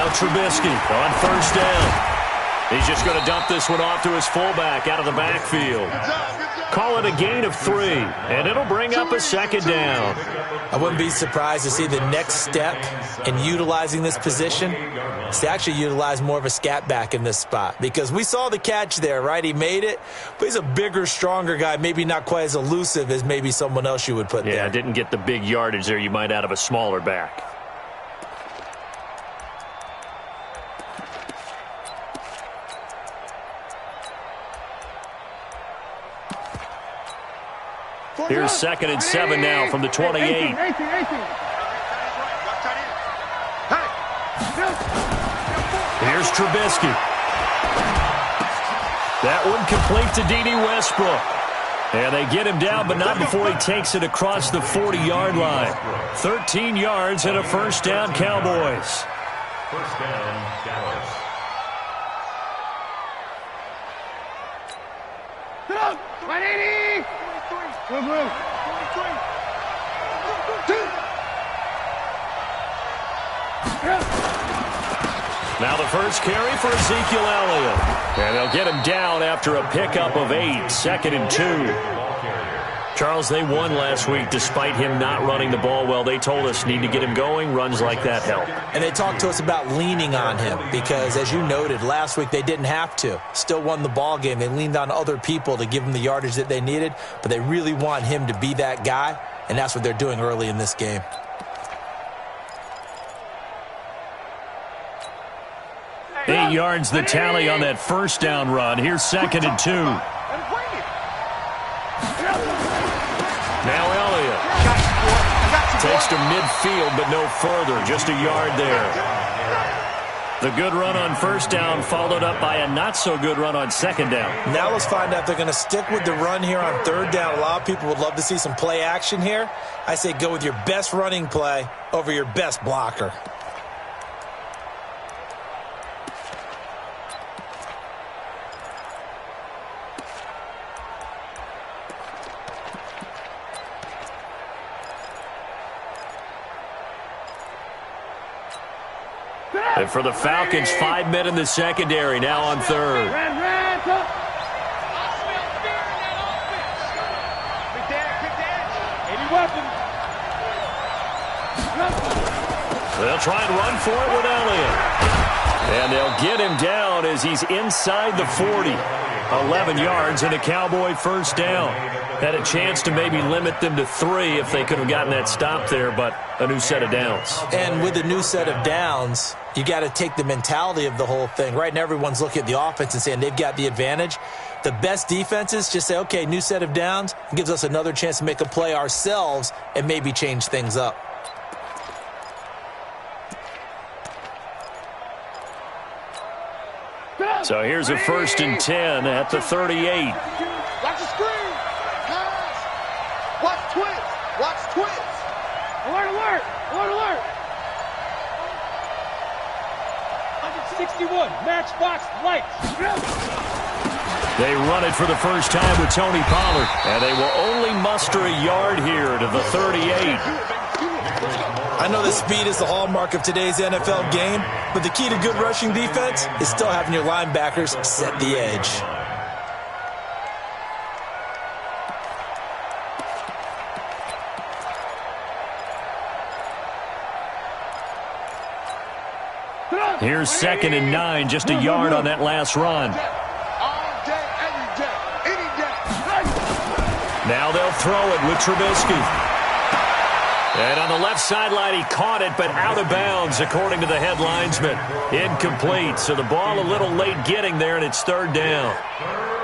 Now Trubisky on first down. He's just going to dump this one off to his fullback out of the backfield. Call it a gain of 3, and it'll bring up a second down. I wouldn't be surprised to see the next step in utilizing this position is to actually utilize more of a scat back in this spot, because we saw the catch there, right? He made it, but he's a bigger, stronger guy, maybe not quite as elusive as maybe someone else you would put there. Yeah, didn't get the big yardage there you might out of a smaller back. Here's 2nd and 7 now from the 28. Here's Trubisky. That one complete to D.D. Westbrook. And they get him down, but not before he takes it across the 40-yard line. 13 yards and a first down, Cowboys. First down, Dallas. Now the first carry for Ezekiel Elliott. And they'll get him down after a pickup of 8, 2nd and 2. Charles, they won last week despite him not running the ball well. They told us need to get him going. Runs like that help. And they talked to us about leaning on him because, as you noted, last week they didn't have to. Still won the ball game. They leaned on other people to give them the yardage that they needed, but they really want him to be that guy, and that's what they're doing early in this game. Eight yards the tally on that first down run. Here's 2nd and 2. Now Elliott takes to midfield, but no further. Just a yard there. The good run on first down followed up by a not-so-good run on second down. Now let's find out if they're going to stick with the run here on third down. A lot of people would love to see some play action here. I say go with your best running play over your best blocker. And for the Falcons, 5 men in the secondary, now on third. They'll try and run for it with Elliott. And they'll get him down as he's inside the 40. 11 yards and a Cowboy first down. Had a chance to maybe limit them to 3 if they could have gotten that stop there, but a new set of downs. And with a new set of downs, you got to take the mentality of the whole thing. Right now, everyone's looking at the offense and saying they've got the advantage. The best defenses just say, okay, new set of downs. It gives us another chance to make a play ourselves and maybe change things up. So here's a 1st and 10 at the 38. Watch the screen. Pass. Watch twins. Watch twins. Alert, alert. Alert, alert. 161. Matchbox lights. They run it for the first time with Tony Pollard. And they will only muster a yard here to the 38. I know that speed is the hallmark of today's NFL game, but the key to good rushing defense is still having your linebackers set the edge. Here's 2nd and 9, just a yard on that last run. Now they'll throw it with Trubisky. And on the left sideline, he caught it, but out of bounds, according to the head linesman. Incomplete, so the ball a little late getting there, and it's 3rd down.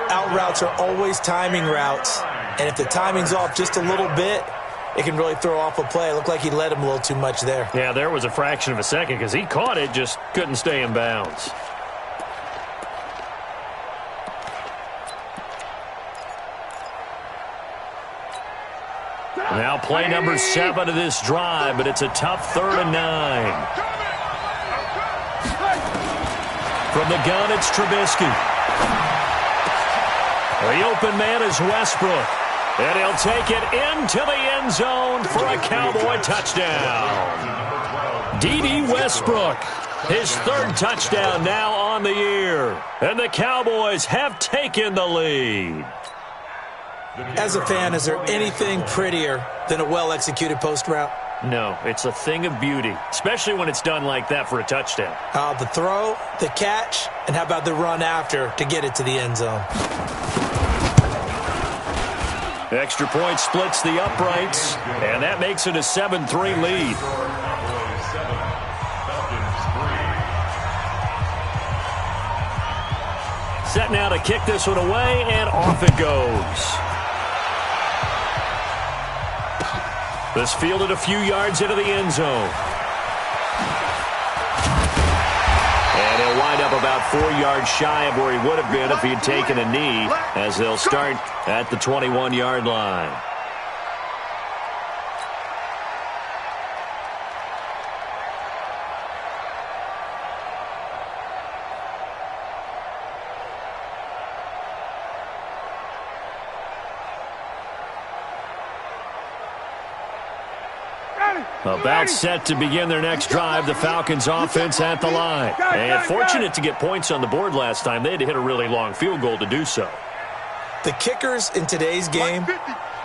Out routes are always timing routes, and if the timing's off just a little bit, it can really throw off a play. It looked like he led him a little too much there. Yeah, there was a fraction of a second because he caught it, just couldn't stay in bounds. Now play number 7 of this drive, but it's a tough 3rd and 9. From the gun, it's Trubisky. The open man is Westbrook. And he'll take it into the end zone for a Cowboy touchdown. D.D. Westbrook. His third touchdown now on the year. And the Cowboys have taken the lead. As a fan, is there anything prettier than a well-executed post route? No, it's a thing of beauty, especially when it's done like that for a touchdown. The throw, the catch, and how about the run after to get it to the end zone? Extra point splits the uprights, and that makes it a 7-3 lead. Set now to kick this one away, and off it goes. This fielded a few yards into the end zone. And he'll wind up about 4 yards shy of where he would have been if he had taken a knee, as they'll start at the 21-yard line. About set to begin their next drive, the Falcons offense at the line. And fortunate to get points on the board last time. They had to hit a really long field goal to do so. The kickers in today's game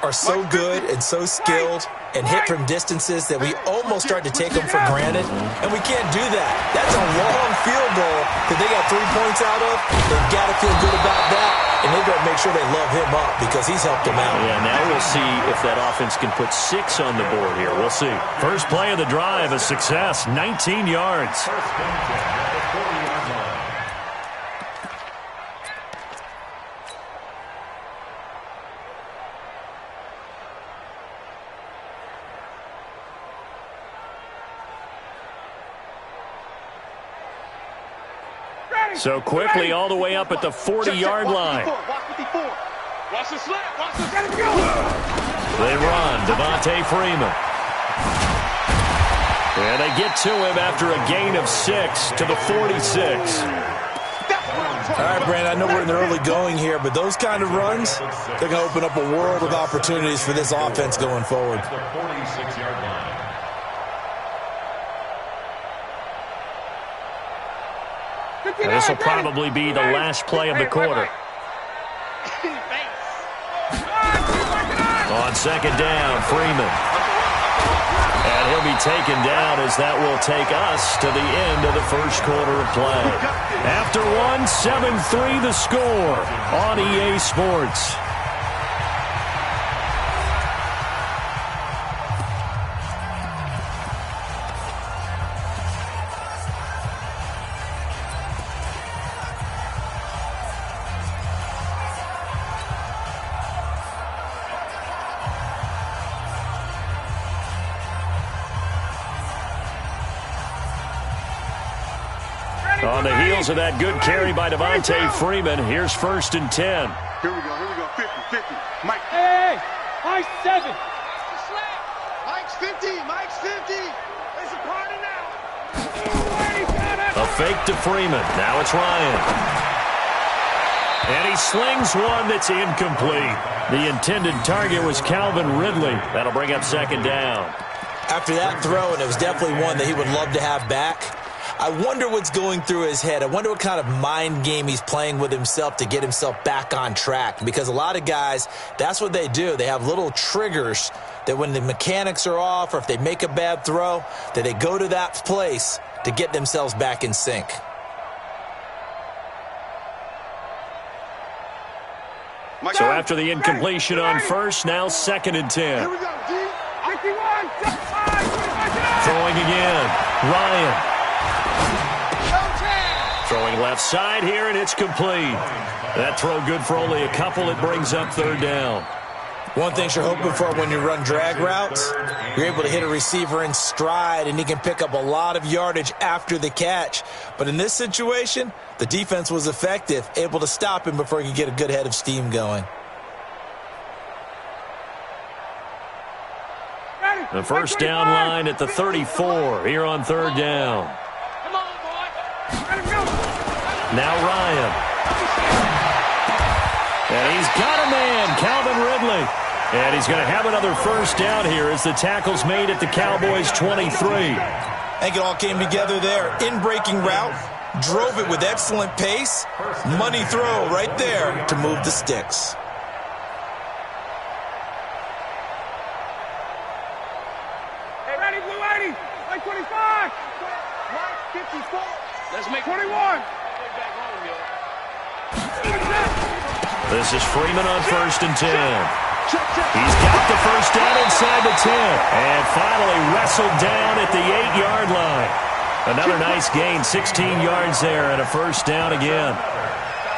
are so good and so skilled and hit from distances that we almost start to take them for granted, and we can't do that. That's a long field goal that they got 3 points out of. They've got to feel good about that, and they've got to make sure they love him up because he's helped them out. Yeah, now we'll see if that offense can put 6 on the board here. We'll see. First play of the drive, a success, 19 yards. So quickly all the way up at the 40-yard line. Watch the slap. Watch the slap. Go. They run. Devontae Freeman. And they get to him after a gain of 6 to the 46. All right, Brandon, I know we're in the early going here, but those kind of runs, they're going to open up a world of opportunities for this offense going forward. The 46-yard line. And this will probably be the last play of the quarter. On second down, Freeman. And he'll be taken down as that will take us to the end of the first quarter of play. After one, 7-3 the score on EA Sports. On the heels of that good carry by Devontae Freeman, here's 1st and 10. Here we go, 50, Mike. Hey, Mike's 7. Mike's 50, Mike's 50. It's a party now. A fake to Freeman, now it's Ryan. And he slings one that's incomplete. The intended target was Calvin Ridley. That'll bring up second down. After that throw, and it was definitely one that he would love to have back, I wonder what's going through his head. I wonder what kind of mind game he's playing with himself to get himself back on track. Because a lot of guys, that's what they do. They have little triggers that when the mechanics are off or if they make a bad throw, that they go to that place to get themselves back in sync. So after the incompletion on first, now 2nd and 10. Here we go, G. Throwing again, Ryan. Throwing left side here, and it's complete. That throw good for only a couple. It brings up 3rd down. One thing you're hoping for when you run drag routes, you're able to hit a receiver in stride, and he can pick up a lot of yardage after the catch. But in this situation, the defense was effective, able to stop him before he could get a good head of steam going. The first down line at the 34 here on 3rd down. Now Ryan. And he's got a man, Calvin Ridley. And he's going to have another first down here as the tackle's made at the Cowboys' 23. I think it all came together there. In-breaking route, drove it with excellent pace. Money throw right there to move the sticks. Hey, ready, blue 80, like 25. Mike, 54. Let's make 21. This is Freeman on 1st and 10. He's got the first down inside the 10. And finally wrestled down at the 8-yard line. Another nice gain, 16 yards there, and a first down again.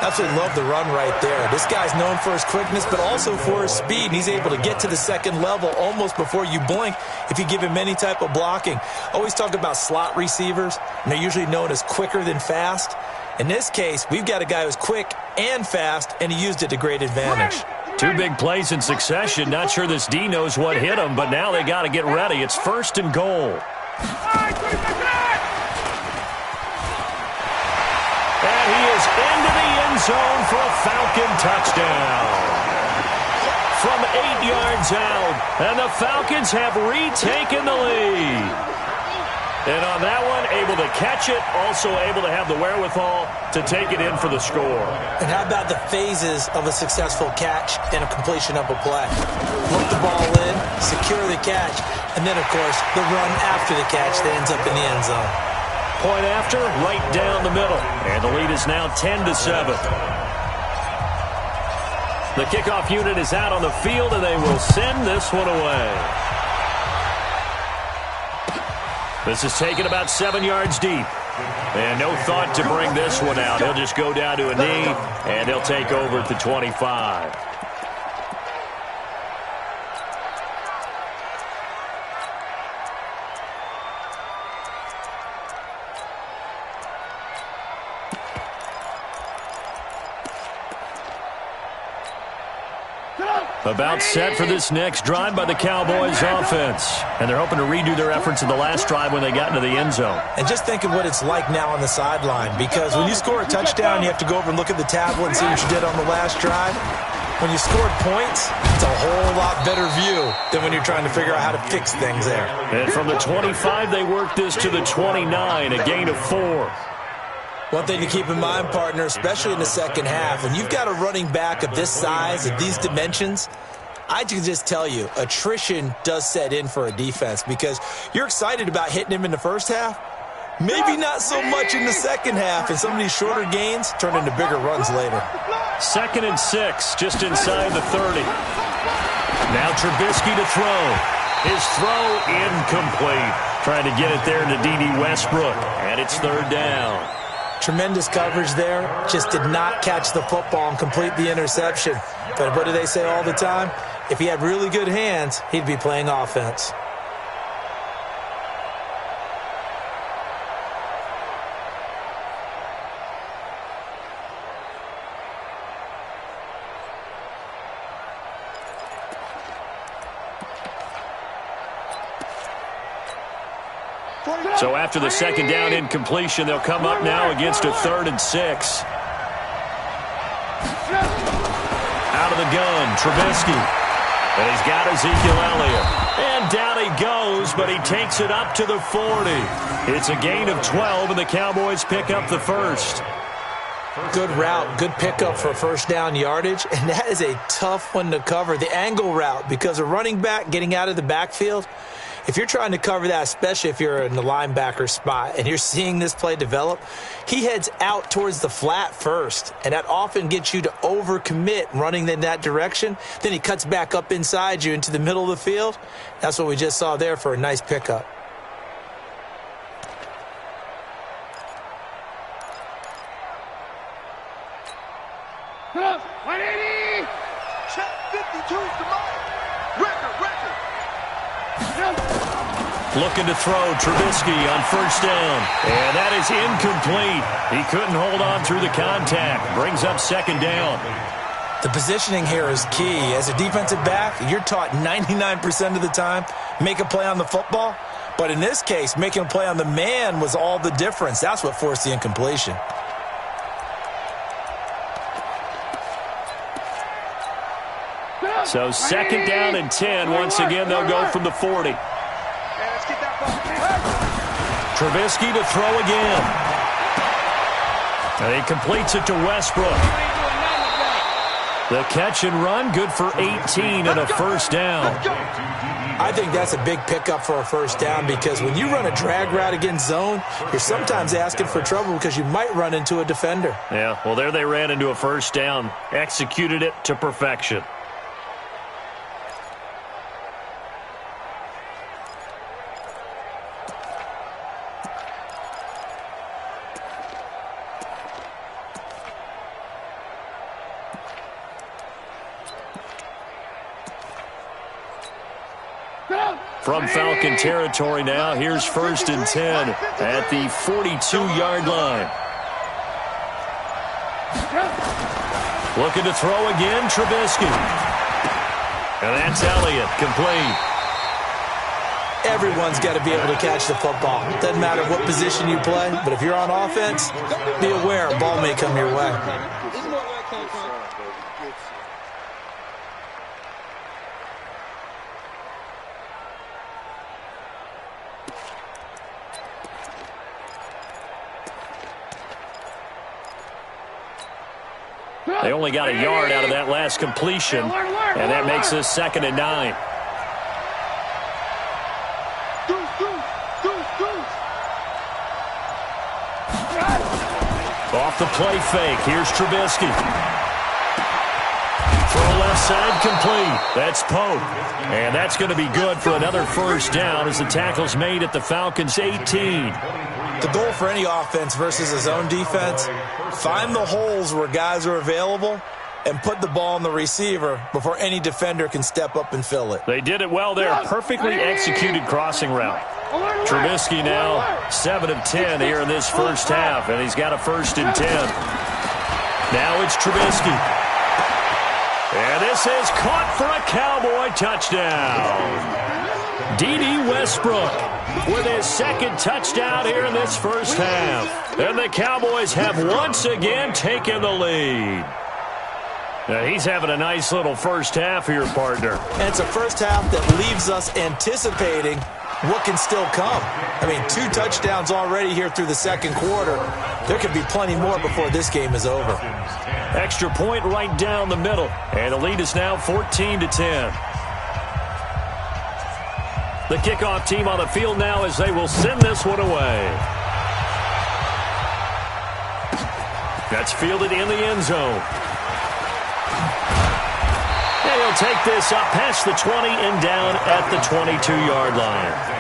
Absolutely love the run right there. This guy's known for his quickness, but also for his speed. And he's able to get to the second level almost before you blink if you give him any type of blocking. Always talk about slot receivers, and they're usually known as quicker than fast. In this case, we've got a guy who's quick and fast, and he used it to great advantage. 2 big plays in succession. Not sure this D knows what hit him, but now they got to get ready. It's 1st and goal. And he is into the end zone for a Falcon touchdown. From 8 yards out, and the Falcons have retaken the lead. And on that one, able to catch it, also able to have the wherewithal to take it in for the score. And how about the phases of a successful catch and a completion of a play? Look the ball in, secure the catch, and then, of course, the run after the catch that ends up in the end zone. Point after, right down the middle. And the lead is now 10-7. The kickoff unit is out on the field, and they will send this one away. This is taken about 7 yards deep. And no thought to bring this one out. He'll just go down to a knee, and he'll take over at the 25. About set for this next drive by the Cowboys offense. And they're hoping to redo their efforts in the last drive when they got into the end zone. And just think of what it's like now on the sideline, because when you score a touchdown, you have to go over and look at the tablet and see what you did on the last drive. When you scored points, it's a whole lot better view than when you're trying to figure out how to fix things there. And from the 25, they worked this to the 29, a gain of 4. One thing to keep in mind, partner, especially in the second half, when you've got a running back of this size, of these dimensions, I can just tell you, attrition does set in for a defense because you're excited about hitting him in the first half. Maybe not so much in the second half, and some of these shorter gains turn into bigger runs later. 2nd and 6, just inside the 30. Now Trubisky to throw. His throw incomplete. Trying to get it there to D.D. Westbrook, and it's 3rd down. Tremendous coverage there. Just did not catch the football and complete the interception. But what do they say all the time? If he had really good hands, he'd be playing offense. So after the 2nd down incompletion, they'll come up now against a 3rd and 6. Out of the gun, Trubisky. And he's got Ezekiel Elliott. And down he goes, but he takes it up to the 40. It's a gain of 12, and the Cowboys pick up the first. Good route, good pickup for first down yardage, and that is a tough one to cover, the angle route, because a running back getting out of the backfield, if you're trying to cover that, especially if you're in the linebacker spot and you're seeing this play develop, he heads out towards the flat first, and that often gets you to overcommit running in that direction. Then he cuts back up inside you into the middle of the field. That's what we just saw there for a nice pickup. Put up, 180! Check 52 to Mike. Record. Looking to throw, Trubisky on 1st down. And that is incomplete. He couldn't hold on through the contact. Brings up 2nd down. The positioning here is key. As a defensive back, you're taught 99% of the time, make a play on the football. But in this case, making a play on the man was all the difference. That's what forced the incompletion. So 2nd down and 10. Once again, they'll go from the 40. Trubisky to throw again. And he completes it to Westbrook. The catch and run, good for 18 and a first down. I think that's a big pickup for a first down because when you run a drag route against zone, you're sometimes asking for trouble because you might run into a defender. Yeah, well, there they ran into a first down. Executed it to perfection. From Falcon territory now, here's 1st and 10 at the 42-yard line. Looking to throw again, Trubisky. And that's Elliott, complete. Everyone's got to be able to catch the football. Doesn't matter what position you play, but if you're on offense, be aware a ball may come your way. They only got a yard out of that last completion, and that makes us 2nd and 9. Off the play fake, here's Trubisky. Throw left side, complete. That's Pope. And that's going to be good for another first down as the tackle's made at the Falcons' 18. The goal for any offense versus a zone defense, find the holes where guys are available and put the ball on the receiver before any defender can step up and fill it. They did it well there. Perfectly executed crossing route. Trubisky now 7 of 10 here in this first half, and he's got a 1st and 10. Now it's Trubisky. And this is caught for a Cowboy touchdown. D.D. Westbrook with his 2nd touchdown here in this first half. And the Cowboys have once again taken the lead. Now he's having a nice little first half here, partner. And it's a first half that leaves us anticipating what can still come. I mean, 2 touchdowns already here through the 2nd quarter. There could be plenty more before this game is over. Extra point right down the middle. And the lead is now 14-10. The kickoff team on the field now as they will send this one away. That's fielded in the end zone. And he'll take this up past the 20 and down at the 22-yard line.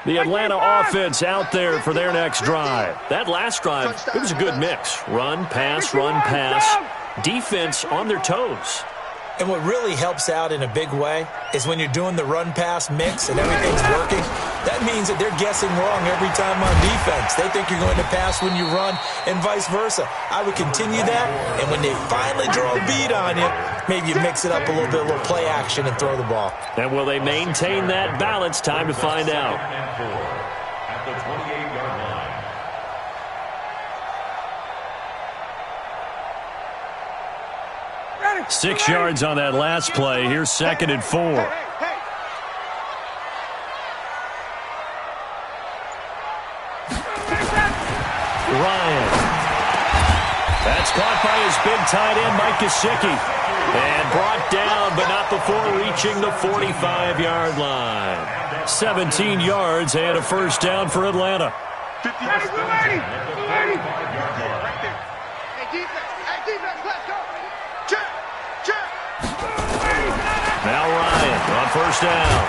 The Atlanta offense out there for their next drive. That last drive, it was a good mix. Run, pass, defense on their toes. And what really helps out in a big way is when you're doing the run-pass mix and everything's working, that means that they're guessing wrong every time on defense. They think you're going to pass when you run and vice versa. I would continue that, and when they finally draw a bead on you, maybe you mix it up a little bit, a little play action, and throw the ball. And will they maintain that balance? Time to find out. At the 28-yard line. 6 yards on that last play. Here's 2nd and 4. Ryan. That's caught by his big tight end, Mike Gesicki. And brought down, but not before reaching the 45-yard line. 17 yards and a first down for Atlanta. 50 yards. Now Ryan on first down.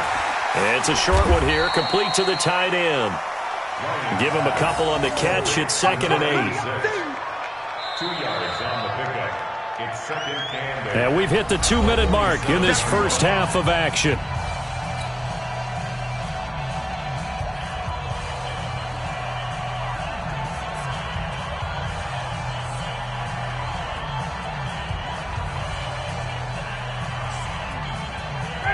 It's a short one here, complete to the tight end. Give him a couple on the catch. It's 2nd and 8. 2 yards on the pickup. It's 2nd and 8. And we've hit the 2-minute mark in this first half of action.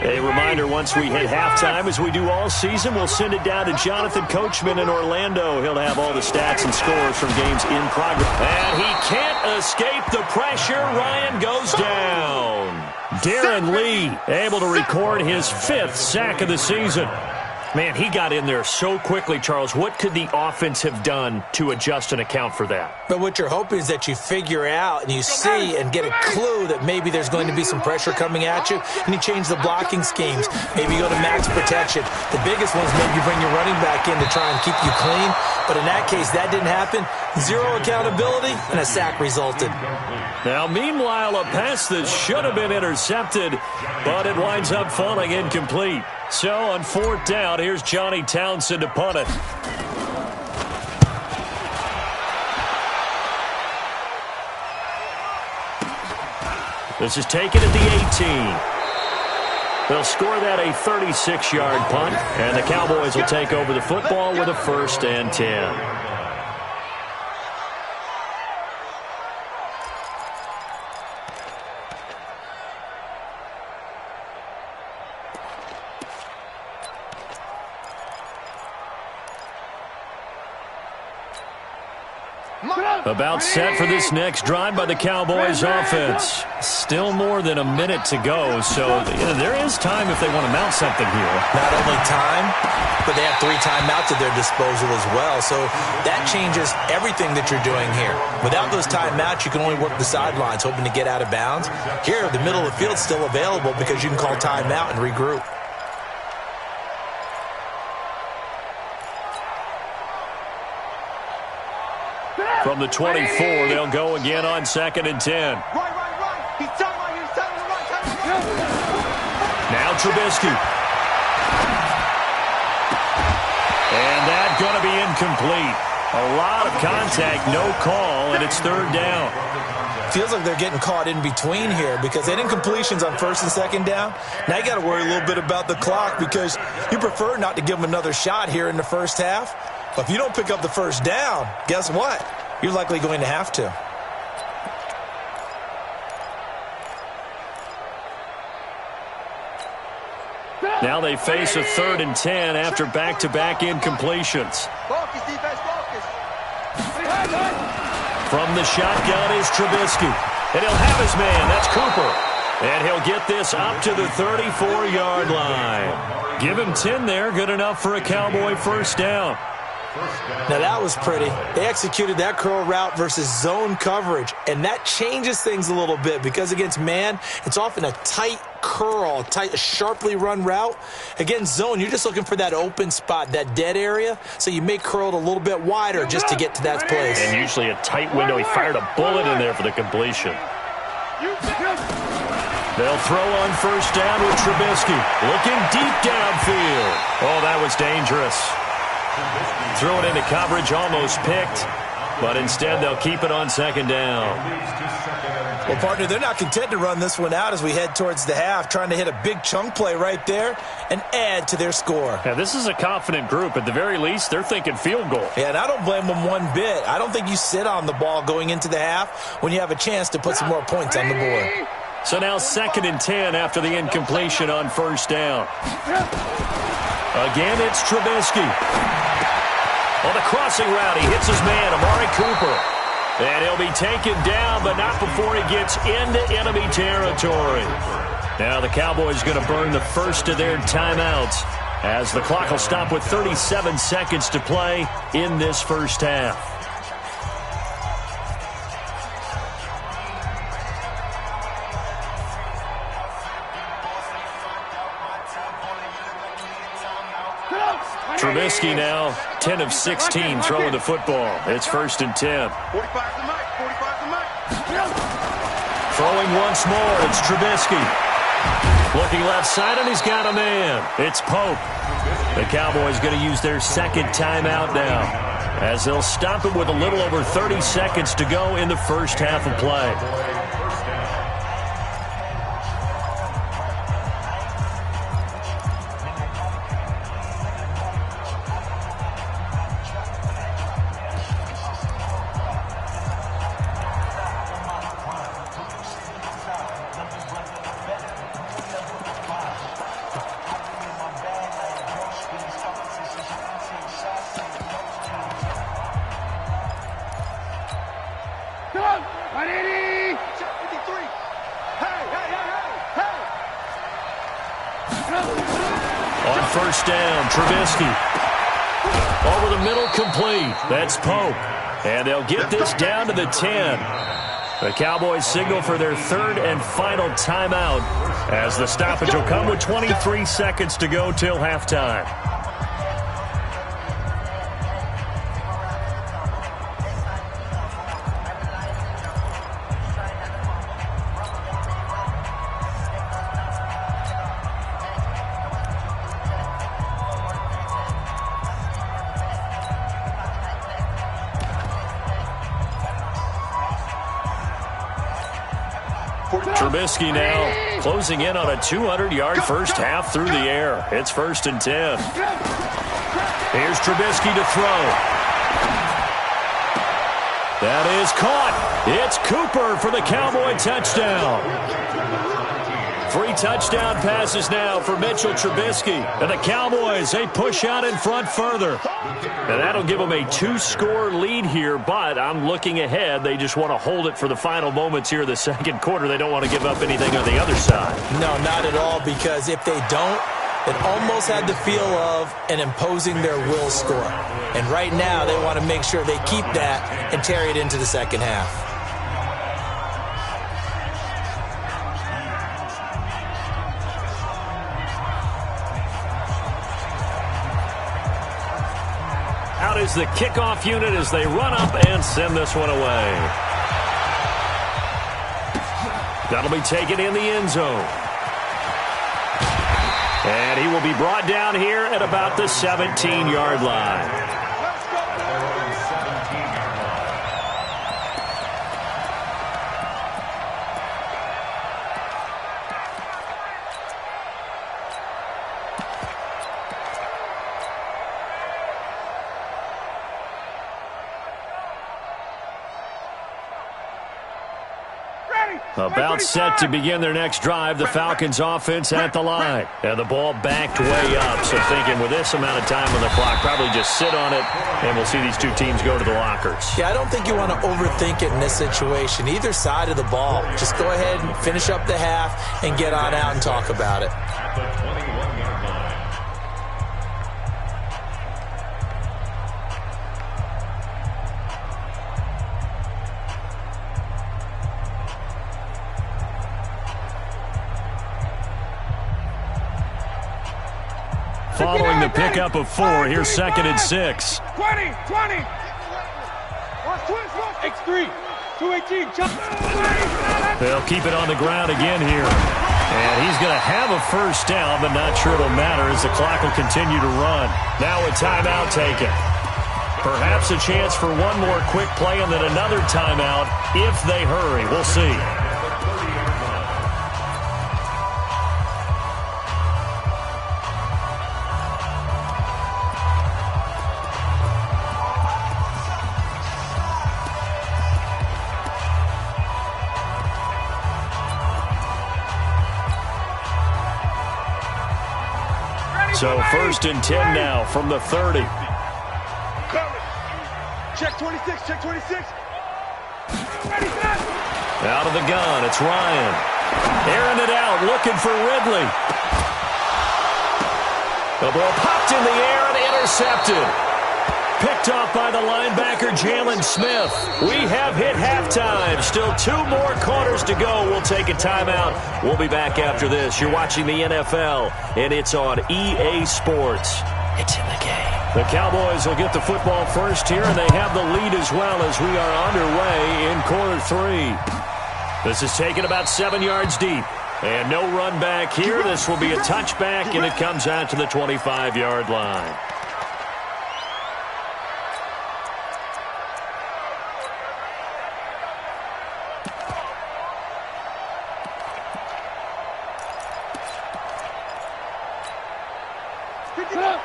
A reminder, once we hit halftime, as we do all season, we'll send it down to Jonathan Coachman in Orlando. He'll have all the stats and scores from games in progress. And he can't escape the pressure. Ryan goes down. Darren Lee able to record his 5th sack of the season. Man, he got in there so quickly, Charles. What could the offense have done to adjust and account for that? But what you're hoping is that you figure out and you see and get a clue that maybe there's going to be some pressure coming at you, and you change the blocking schemes. Maybe you go to max protection. The biggest one is maybe you bring your running back in to try and keep you clean. But in that case, that didn't happen. 0 accountability, and a sack resulted. Now, meanwhile, a pass that should have been intercepted, but it winds up falling incomplete. So, on 4th down, here's Johnny Townsend to punt it. This is taken at the 18. They'll score that a 36-yard punt, and the Cowboys will take over the football with a 1st and 10. About set for this next drive by the Cowboys offense. Still more than a minute to go, so there is time if they want to mount something here. Not only time, but they have 3 timeouts at their disposal as well, so that changes everything that you're doing here. Without those timeouts, you can only work the sidelines, hoping to get out of bounds. Here, the middle of the field's still available because you can call timeout and regroup. From the 24, they'll go again on 2nd and 10. Right. He's turning right. Now Trubisky. And that's going to be incomplete. A lot of contact, no call, and it's 3rd down. Feels like they're getting caught in between here because they didn't completions on 1st and 2nd down. Now you got to worry a little bit about the clock because you prefer not to give them another shot here in the first half. But if you don't pick up the 1st down, guess what? You're likely going to have to. Now they face a 3rd and 10 after back-to-back incompletions. Focus, defense, focus. From the shotgun is Trubisky. And he'll have his man. That's Cooper. And he'll get this up to the 34-yard line. Give him 10 there. Good enough for a Cowboy 1st down. Now that was pretty. They executed that curl route versus zone coverage, and that changes things a little bit because against man, it's often a tight curl, a sharply run route. Against zone, you're just looking for that open spot, that dead area, so you may curl it a little bit wider just to get to that place. And usually a tight window. He fired a bullet in there for the completion. They'll throw on 1st down with Trubisky. Looking deep downfield. Oh, that was dangerous. Threw it into coverage, almost picked, but instead they'll keep it on 2nd down. Well, partner, they're not content to run this one out as we head towards the half, trying to hit a big chunk play right there and add to their score. Yeah, this is a confident group. At the very least, they're thinking field goal. Yeah, and I don't blame them one bit. I don't think you sit on the ball going into the half when you have a chance to put some more points on the board. So now 2nd and 10 after the incompletion on 1st down. Again, it's Trubisky. On the crossing route, he hits his man, Amari Cooper. And he'll be taken down, but not before he gets into enemy territory. Now the Cowboys going to burn the first of their timeouts as the clock will stop with 37 seconds to play in this first half. Trubisky now 10 of 16 throwing the football. It's 1st and 10. 45 to Mike. 45 to Mike. Throwing once more. It's Trubisky. Looking left side, and he's got a man. It's Pope. The Cowboys going to use their 2nd timeout now as they'll stop it with a little over 30 seconds to go in the first half of play. On first down, Trubisky. Over the middle, complete. That's Pope. And they'll get this down to the 10. The Cowboys signal for their third and final timeout as the stoppage will come with 23 seconds to go till halftime. Trubisky now closing in on a 200-yard first half through the air. It's 1st and 10. Here's Trubisky to throw. That is caught. It's Cooper for the Cowboy touchdown. 3 touchdown passes now for Mitchell Trubisky. And the Cowboys, they push out in front further. And that'll give them a 2-score lead here, but I'm looking ahead. They just want to hold it for the final moments here of the second quarter. They don't want to give up anything on the other side. No, not at all, because if they don't, it almost had the feel of an imposing their will score. And right now, they want to make sure they keep that and carry it into the second half. Out is the kickoff unit as they run up and send this one away. That'll be taken in the end zone. And he will be brought down here at about the 17-yard line. About set to begin their next drive, the Falcons offense at the line. And the ball backed way up. So thinking with this amount of time on the clock, probably just sit on it, and we'll see these two teams go to the lockers. Yeah, I don't think you want to overthink it in this situation. Either side of the ball. Just go ahead and finish up the half and get on out and talk about it. At the 21-yard line. Following the pickup of 4, here's 2nd and 6. 20. X3. 218. They'll keep it on the ground again here. And he's going to have a first down, but not sure it'll matter as the clock will continue to run. Now a timeout taken. Perhaps a chance for one more quick play and then another timeout if they hurry. We'll see. So 1st and 10 now from the 30. Check 26, check 26. Out of the gun, it's Ryan. Airing it out, looking for Ridley. The ball popped in the air and intercepted. Picked off by the linebacker, Jalen Smith. We have hit halftime. Still 2 more quarters to go. We'll take a timeout. We'll be back after this. You're watching the NFL, and it's on EA Sports. It's in the game. The Cowboys will get the football first here, and they have the lead as well as we are underway in quarter 3. This is taken about 7 yards deep. And no run back here. This will be a touchback, and it comes out to the 25-yard line.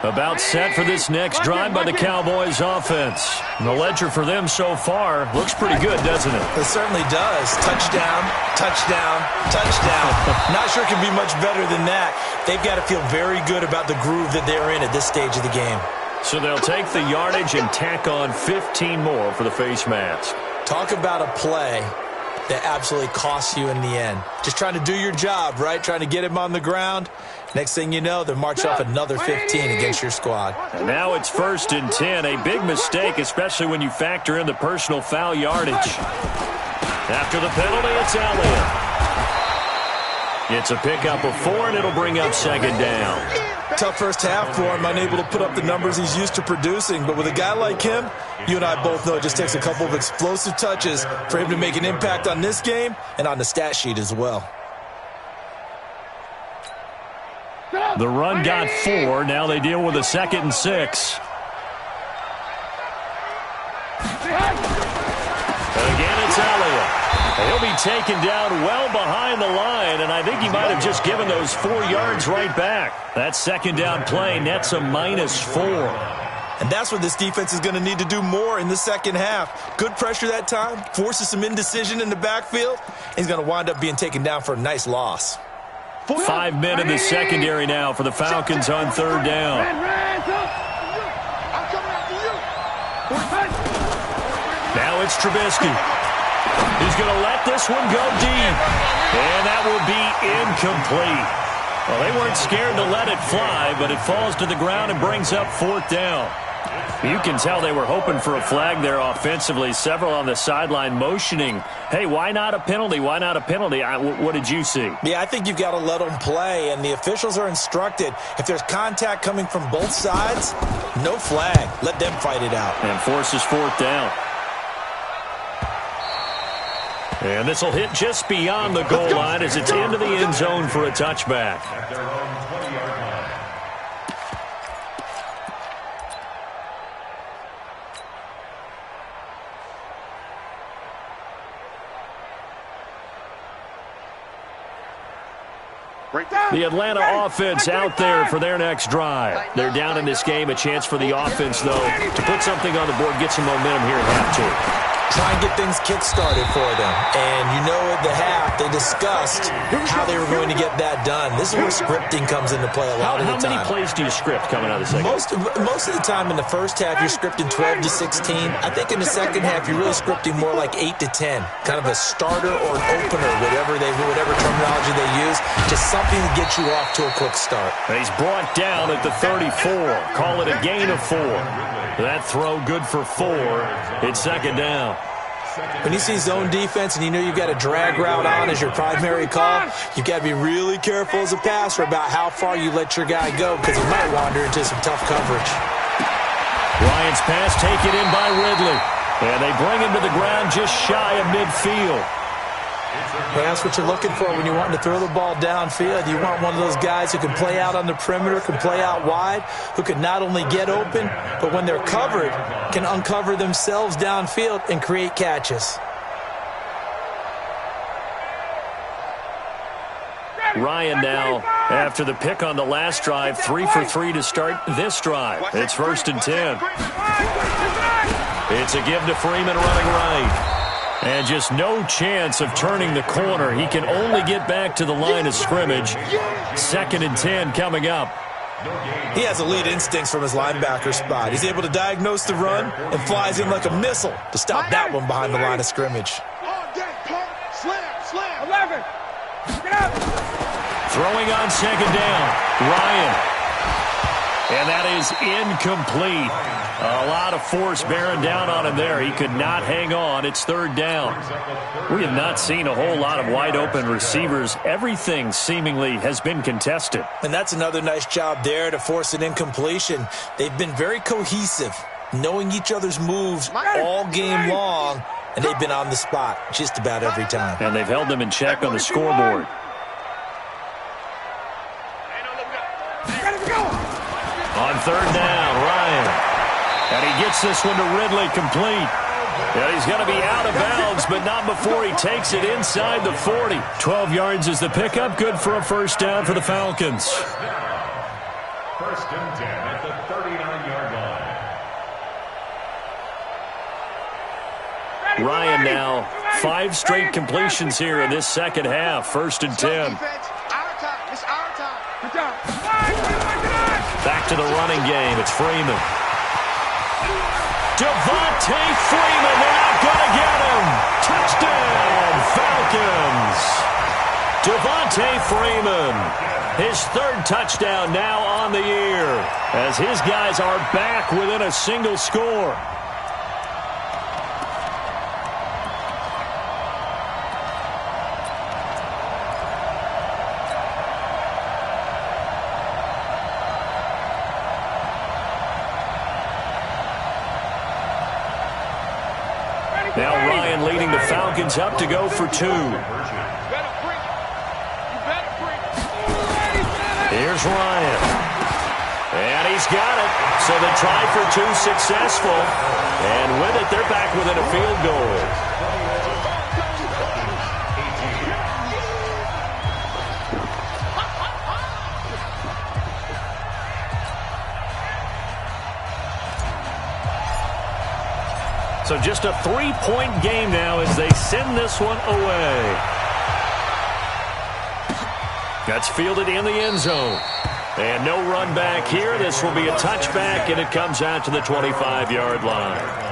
About set for this next drive by the Cowboys offense. And the ledger for them so far looks pretty good, doesn't it? It certainly does. Touchdown, touchdown, touchdown. Not sure it can be much better than that. They've got to feel very good about the groove that they're in at this stage of the game. So they'll take the yardage and tack on 15 more for the face mask. Talk about a play that absolutely costs you in the end. Just trying to do your job, right? Trying to get him on the ground. Next thing you know, they're marching off another 15 against your squad. And now it's 1st and 10. A big mistake, especially when you factor in the personal foul yardage. After the penalty, it's Elliott. It's a pickup of 4, and it'll bring up 2nd down. Tough first half for him, unable to put up the numbers he's used to producing. But with a guy like him, you and I both know it just takes a couple of explosive touches for him to make an impact on this game and on the stat sheet as well. The run got 4. Now they deal with a 2nd and 6. Again, it's Elliott. He'll be taken down well behind the line, and I think he might have just given those 4 yards right back. That 2nd down play nets a -4. And that's what this defense is going to need to do more in the second half. Good pressure that time, forces some indecision in the backfield. He's going to wind up being taken down for a nice loss. 5 men in the secondary now for the Falcons on 3rd down. Now it's Trubisky. He's going to let this one go deep. And that will be incomplete. Well, they weren't scared to let it fly, but it falls to the ground and brings up 4th down. You can tell they were hoping for a flag there offensively. Several on the sideline motioning, hey, why not a penalty? Why not a penalty? What did you see? Yeah, I think you've got to let them play, and the officials are instructed. If there's contact coming from both sides, no flag. Let them fight it out. And forces 4th down. And this will hit just beyond the goal line as it's into the end zone for a touchback. At their own 20-yard line. The Atlanta offense out there for their next drive. They're down in this game. A chance for the offense, though, to put something on the board, get some momentum here at half 2. Try and get things kick-started for them. And you know at the half, they discussed how they were going to get that done. This is where scripting comes into play a lot of the time. How many plays do you script coming out of the second? Most of the time in the first half, you're scripting 12 to 16. I think in the second half, you're really scripting more like 8 to 10. Kind of a starter or an opener, whatever terminology they use. Just something to get you off to a quick start. He's brought down at the 34. Call it a gain of 4. That throw good for 4. It's 2nd down. When you see zone defense and you know you've got a drag route on as your primary call, you've got to be really careful as a passer about how far you let your guy go because he might wander into some tough coverage. Ryan's pass taken in by Ridley. And they bring him to the ground just shy of midfield. Well, that's what you're looking for when you want to throw the ball downfield. You want one of those guys who can play out on the perimeter, can play out wide, who can not only get open, but when they're covered, can uncover themselves downfield and create catches. Ryan now, after the pick on the last drive, 3 for 3 to start this drive. It's 1st and 10. It's a give to Freeman running right. And just no chance of turning the corner. He can only get back to the line of scrimmage. 2nd and 10 coming up. He has elite instincts from his linebacker spot. He's able to diagnose the run and flies in like a missile to stop that one behind the line of scrimmage. Slam. 11. Get up. Throwing on 2nd down. Ryan. And that is incomplete. A lot of force bearing down on him there. He could not hang on. It's 3rd down. We have not seen a whole lot of wide-open receivers. Everything seemingly has been contested. And that's another nice job there to force an incompletion. They've been very cohesive, knowing each other's moves all game long, and they've been on the spot just about every time. And they've held them in check on the scoreboard. On 3rd down, Ryan. And he gets this one to Ridley complete. And he's going to be out of bounds, but not before he takes it inside the 40. 12 yards is the pickup. Good for a 1st down for the Falcons. 1st and 10 at the 39-yard line. Ryan now, 5 straight completions here in this second half. 1st and 10. It's our time. Good job. Back to the running game. It's Freeman. Devontae Freeman. They're not going to get him. Touchdown, Falcons. Devontae Freeman. His third touchdown now on the year, as his guys are back within a single score. Now Ryan leading the Falcons up to go for 2. Here's Ryan. And he's got it. So the try for 2 successful. And with it, they're back within a field goal. So just a 3-point game now as they send this one away. That's fielded in the end zone. And no run back here. This will be a touchback, and it comes out to the 25-yard line.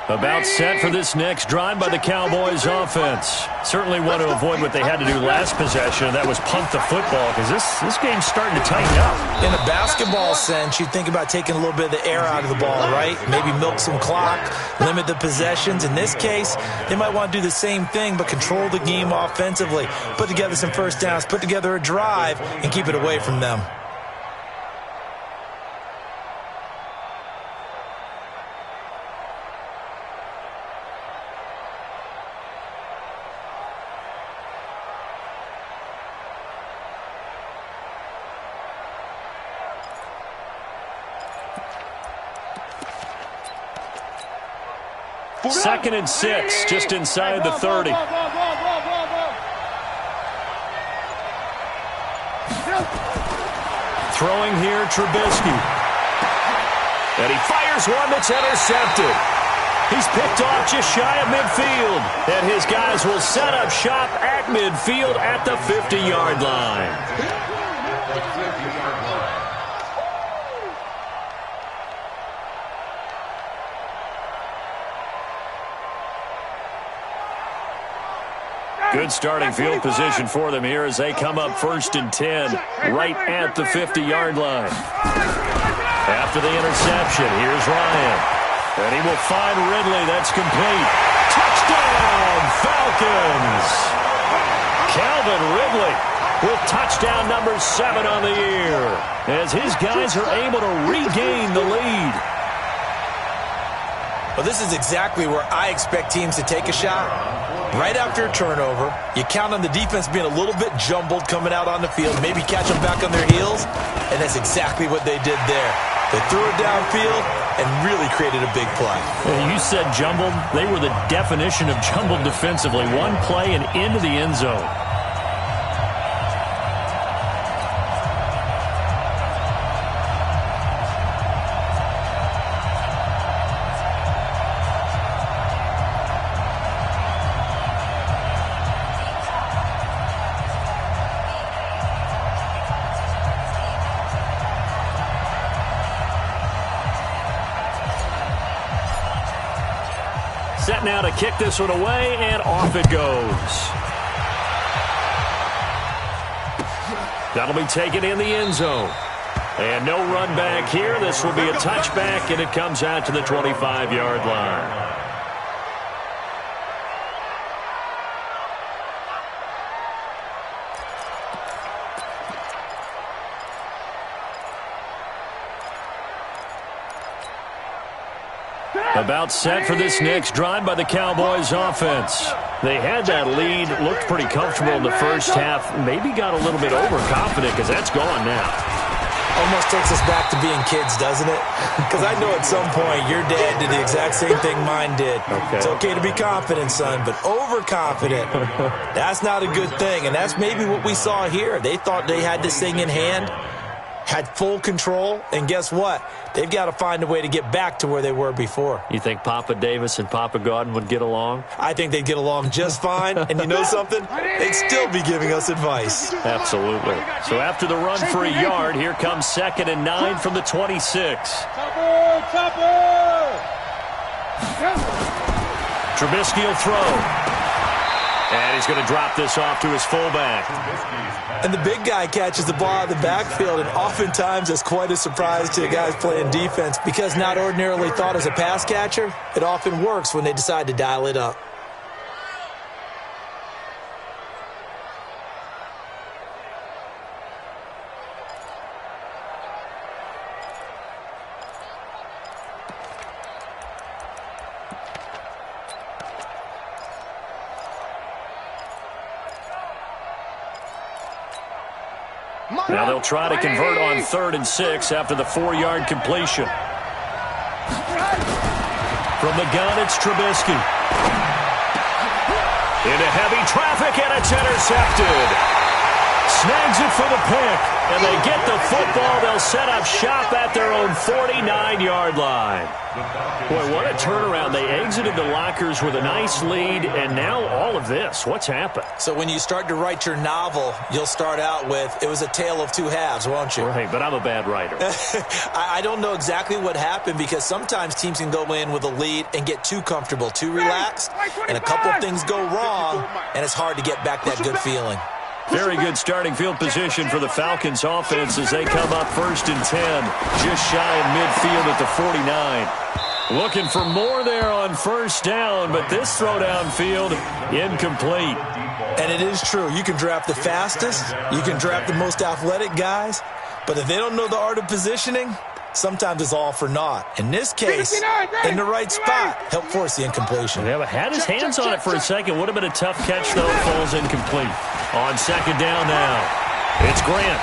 About set for this next drive by the Cowboys offense. Certainly want to avoid what they had to do last possession, and that was punt the football, because this game's starting to tighten up. In a basketball sense, you think about taking a little bit of the air out of the ball, right? Maybe milk some clock, limit the possessions. In this case, they might want to do the same thing, but control the game offensively. Put together some first downs, put together a drive, and keep it away from them. Second and 6, just inside the 30. Throwing here, Trubisky. And he fires one that's intercepted. He's picked off just shy of midfield. And his guys will set up shop at midfield at the 50-yard line. Good starting field position for them here as they come up 1st and 10, right at the 50-yard line. After the interception, here's Ryan. And he will find Ridley. That's complete. Touchdown, Falcons! Calvin Ridley with touchdown number 7 on the year, as his guys are able to regain the lead. Well, this is exactly where I expect teams to take a shot. Right after a turnover, you count on the defense being a little bit jumbled coming out on the field, maybe catch them back on their heels, and that's exactly what they did there. They threw it downfield and really created a big play. You said jumbled. They were the definition of jumbled defensively. One play and into the end zone. Set now to kick this one away, and off it goes. That'll be taken in the end zone. And no run back here. This will be a touchback, and it comes out to the 25-yard line. About set for this next drive by the Cowboys offense. They had that lead, looked pretty comfortable in the first half, maybe got a little bit overconfident because that's gone now. Almost takes us back to being kids, doesn't it? Because I know at some point your dad did the exact same thing mine did. Okay. It's okay to be confident, son, but overconfident, that's not a good thing. And that's maybe what we saw here. They thought they had this thing in hand, had full control, and guess what? They've got to find a way to get back to where they were before. You think Papa Davis and Papa Gordon would get along? I think they'd get along just fine, and you know something? They'd still be giving us advice. Absolutely. So after the run for a yard, here comes 2nd and 9 from the 26. Trubisky will throw. And he's going to drop this off to his fullback. And the big guy catches the ball out of the backfield, and oftentimes it's quite a surprise to the guys playing defense because not ordinarily thought as a pass catcher, it often works when they decide to dial it up. Now they'll try to convert on 3rd and 6 after the 4-yard completion. From the gun, it's Trubisky. Into heavy traffic, and it's intercepted. Snags it for the pick, and they get the football. They'll set up shop at their own 49-yard line. Boy, what a turnaround. They exited the lockers with a nice lead, and now all of this. What's happened? So when you start to write your novel, you'll start out with, it was a tale of two halves, won't you? Right, but I'm a bad writer. I don't know exactly what happened because sometimes teams can go in with a lead and get too comfortable, too relaxed, and a couple of things go wrong, and it's hard to get back that good feeling. Very good starting field position for the Falcons offense as they come up 1st and 10, just shy of midfield at the 49. Looking for more there on 1st down, but this throw downfield incomplete. And it is true. You can draft the fastest, you can draft the most athletic guys, but if they don't know the art of positioning, sometimes it's all for naught. In this case, in the right spot, help force the incompletion. Yeah, but had his hands on it for a second. Would have been a tough catch, though. Falls incomplete. On 2nd down now, it's Grant.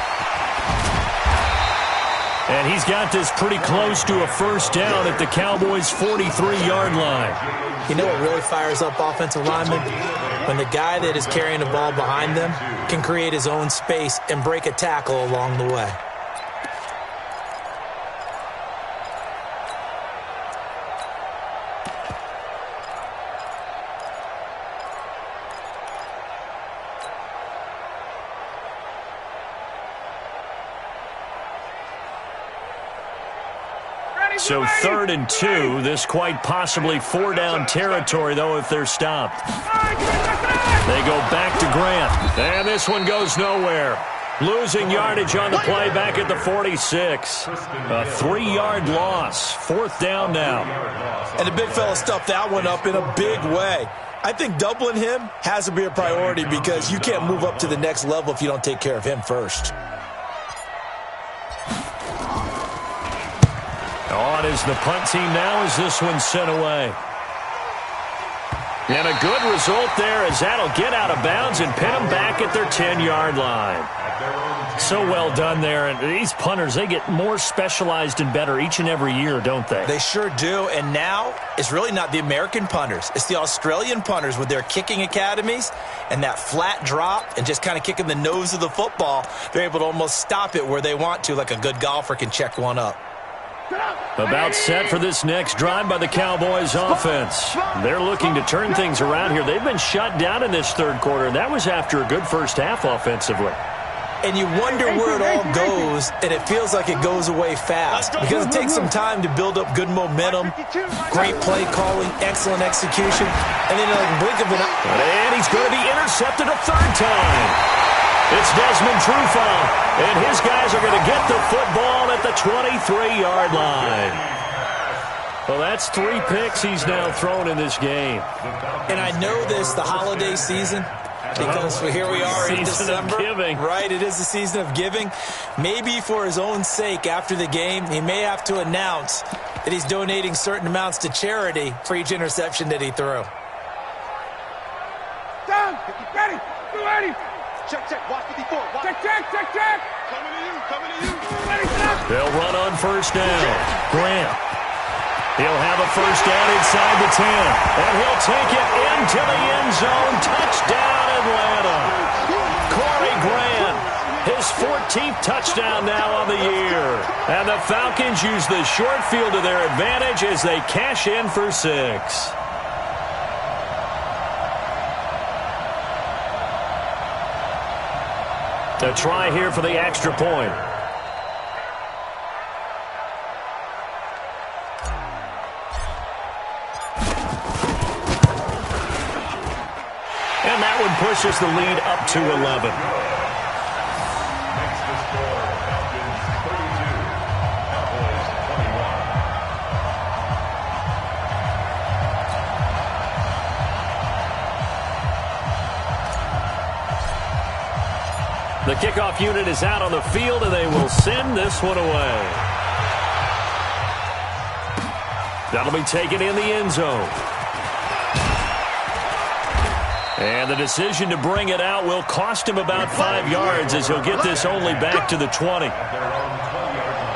And he's got this pretty close to a 1st down at the Cowboys' 43-yard line. You know what really fires up offensive linemen? When the guy that is carrying the ball behind them can create his own space and break a tackle along the way. So 3rd and 2, this quite possibly 4-down territory, though, if they're stopped. They go back to Grant, and this one goes nowhere. Losing yardage on the play back at the 46. A 3-yard loss, 4th down now. And the big fella stuffed that one up in a big way. I think doubling him has to be a priority because you can't move up to the next level if you don't take care of him first. On is the punt team now as this one's sent away. And a good result there as that'll get out of bounds and pin them back at their 10-yard line. So well done there. And these punters, they get more specialized and better each and every year, don't they? They sure do. And now it's really not the American punters. It's the Australian punters with their kicking academies and that flat drop and just kind of kicking the nose of the football. They're able to almost stop it where they want to, like a good golfer can check one up. About set for this next drive by the Cowboys offense. They're looking to turn things around here. They've been shut down in this 3rd quarter, and that was after a good first half offensively. And you wonder where it all goes, and it feels like it goes away fast because it takes some time to build up good momentum, great play calling, excellent execution, and then in a blink of an eye. And he's going to be intercepted a 3rd time. It's Desmond Trufant, and his guys are going to get the football at the 23-yard line. Well, that's 3 picks he's now thrown in this game. And I know this, the holiday season, because here we are in December. Season of giving. Right, it is the season of giving. Maybe for his own sake, after the game, he may have to announce that he's donating certain amounts to charity for each interception that he threw. Down! Ready! Ready! Check, check, watch 54. Watch. Check, check, check, check! Coming to you, coming to you. Ready, stop! They'll run on first down. Grant. He'll have a first down inside the 10. And he'll take it into the end zone. Touchdown, Atlanta. Corey Grant, his 14th touchdown now on the year. And the Falcons use the short field to their advantage as they cash in for 6. A try here for the extra point. And that one pushes the lead up to 11. Makes the score Falcons 32, Cowboys 21. The kickoff unit is out on the field, and they will send this one away. That'll be taken in the end zone. And the decision to bring it out will cost him about 5 yards, as he'll get this only back to the 20. At their own 20-yard line.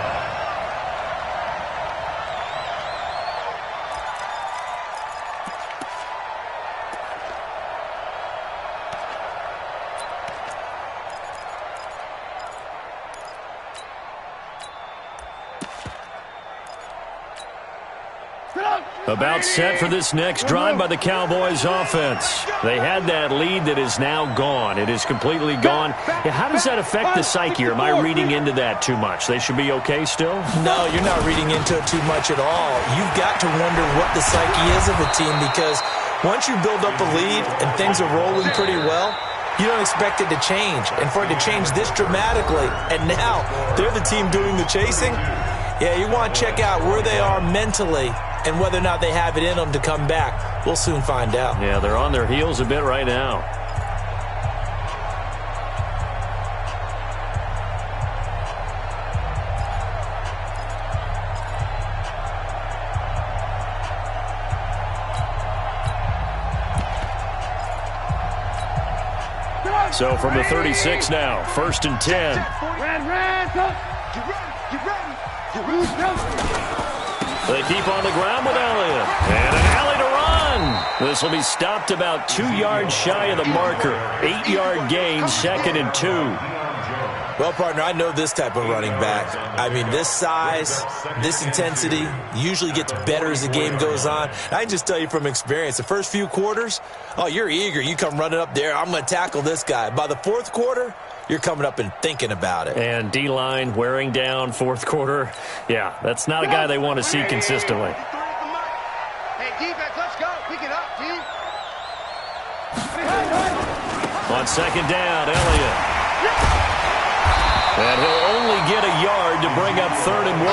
About set for this next drive by the Cowboys offense. They had that lead that is now gone. It is completely gone. Yeah, how does that affect the psyche? Or am I reading into that too much? They should be okay still? No, you're not reading into it too much at all. You've got to wonder what the psyche is of a team, because once you build up a lead and things are rolling pretty well, you don't expect it to change. And for it to change this dramatically, and now they're the team doing the chasing, yeah, you want to check out where they are mentally and whether or not they have it in them to come back. We'll soon find out. Yeah, they're on their heels a bit right now. So from the 36 now, 1st and 10. They keep on the ground with Elliott. And an alley to run. This will be stopped about 2 yards shy of the marker. 8-yard gain, 2nd and 2. Well, partner, I know this type of running back. I mean, this size, this intensity usually gets better as the game goes on. I can just tell you from experience, the first few quarters, oh, you're eager. You come running up there, I'm going to tackle this guy. By the 4th quarter, you're coming up and thinking about it. And D-line wearing down 4th quarter. Yeah, that's not a guy they want to see consistently. Hey, defense, let's go. Pick it up, team. On 2nd down, Elliott. And he'll only get a yard to bring up 3rd and 1.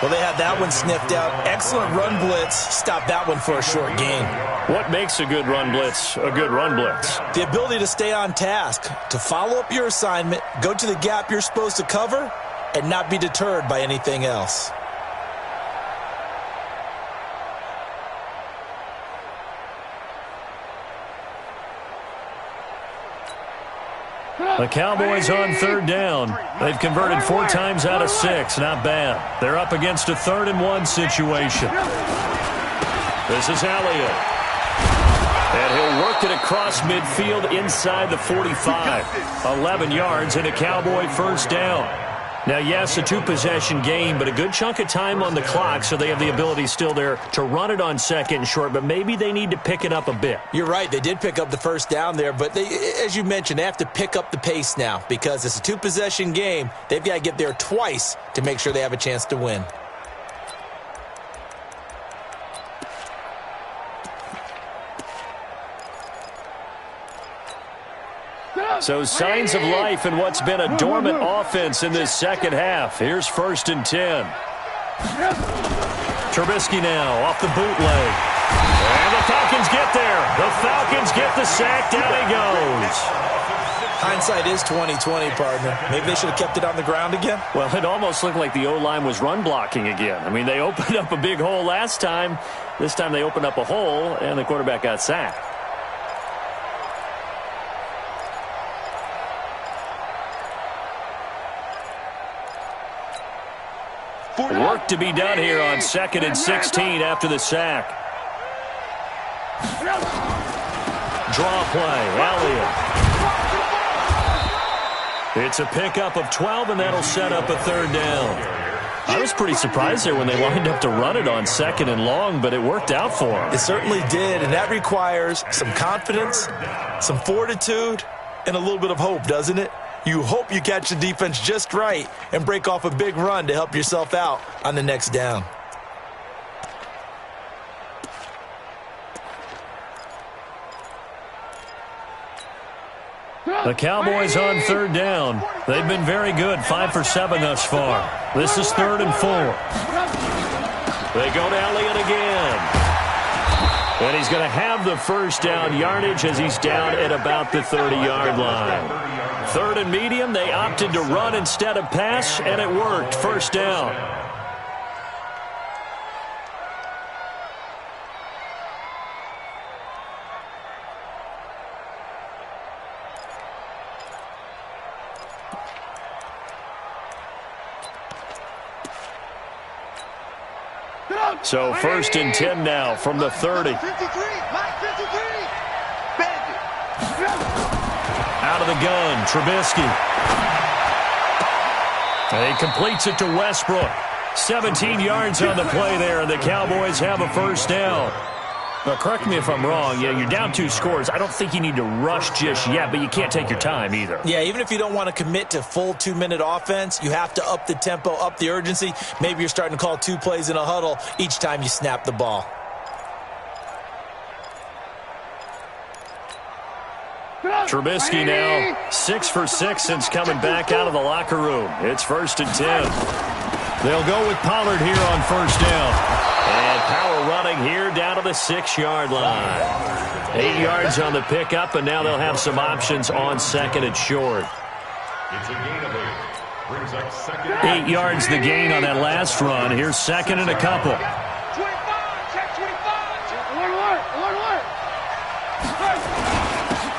Well, they had that one sniffed out. Excellent run blitz. Stop that one for a short gain. What makes a good run blitz a good run blitz? The ability to stay on task, to follow up your assignment, go to the gap you're supposed to cover, and not be deterred by anything else. The Cowboys on 3rd down. They've converted 4 times out of 6. Not bad. They're up against a 3rd and 1 situation. This is Elliott. And he'll work it across midfield inside the 45. 11 yards and a Cowboy first down. Now, yes, a 2-possession game, but a good chunk of time on the clock, so they have the ability still there to run it on 2nd and short, but maybe they need to pick it up a bit. You're right. They did pick up the first down there, but they, as you mentioned, they have to pick up the pace now because it's a 2-possession game. They've got to get there twice to make sure they have a chance to win. So signs of life in what's been a dormant offense in this second half. Here's 1st and 10. Trubisky now off the bootleg. And the Falcons get there. The Falcons get the sack. Down he goes. Hindsight is 20/20, partner. Maybe they should have kept it on the ground again. Well, it almost looked like the O-line was run blocking again. I mean, they opened up a big hole last time. This time they opened up a hole, and the quarterback got sacked. Work to be done here on 2nd and 16 after the sack. Draw play, Elliott. It's a pickup of 12, and that'll set up a 3rd down. I was pretty surprised there when they lined up to run it on 2nd and long, but it worked out for them. It certainly did, and that requires some confidence, some fortitude, and a little bit of hope, doesn't it? You hope you catch the defense just right and break off a big run to help yourself out on the next down. The Cowboys on 3rd down. They've been very good, 5 for 7 thus far. This is 3rd and 4. They go to Elliott again. And he's going to have the 1st down yardage as he's down at about the 30-yard line. 3rd and medium, they opted to run instead of pass, and it worked. 1st down. So 1st and 10 now from the 30. Out of the gun, Trubisky. And he completes it to Westbrook. 17 yards on the play there, and the Cowboys have a 1st down. Now, correct me if I'm wrong. You're down 2 scores. I don't think you need to rush just yet, but you can't take your time either. Yeah, even if you don't want to commit to full 2-minute offense, you have to up the tempo, up the urgency. Maybe you're starting to call 2 plays in a huddle each time you snap the ball. Trubisky now 6 for 6 since coming back out of the locker room. It's 1st and 10. They'll go with Pollard here on 1st down. And power running here down to the 6-yard line. 8 yards on the pickup, and now they'll have some options on 2nd and short. It's a gain of 8. Brings up 2nd. 8 yards the gain on that last run. Here's 2nd and a couple. 25, check 25. Alert.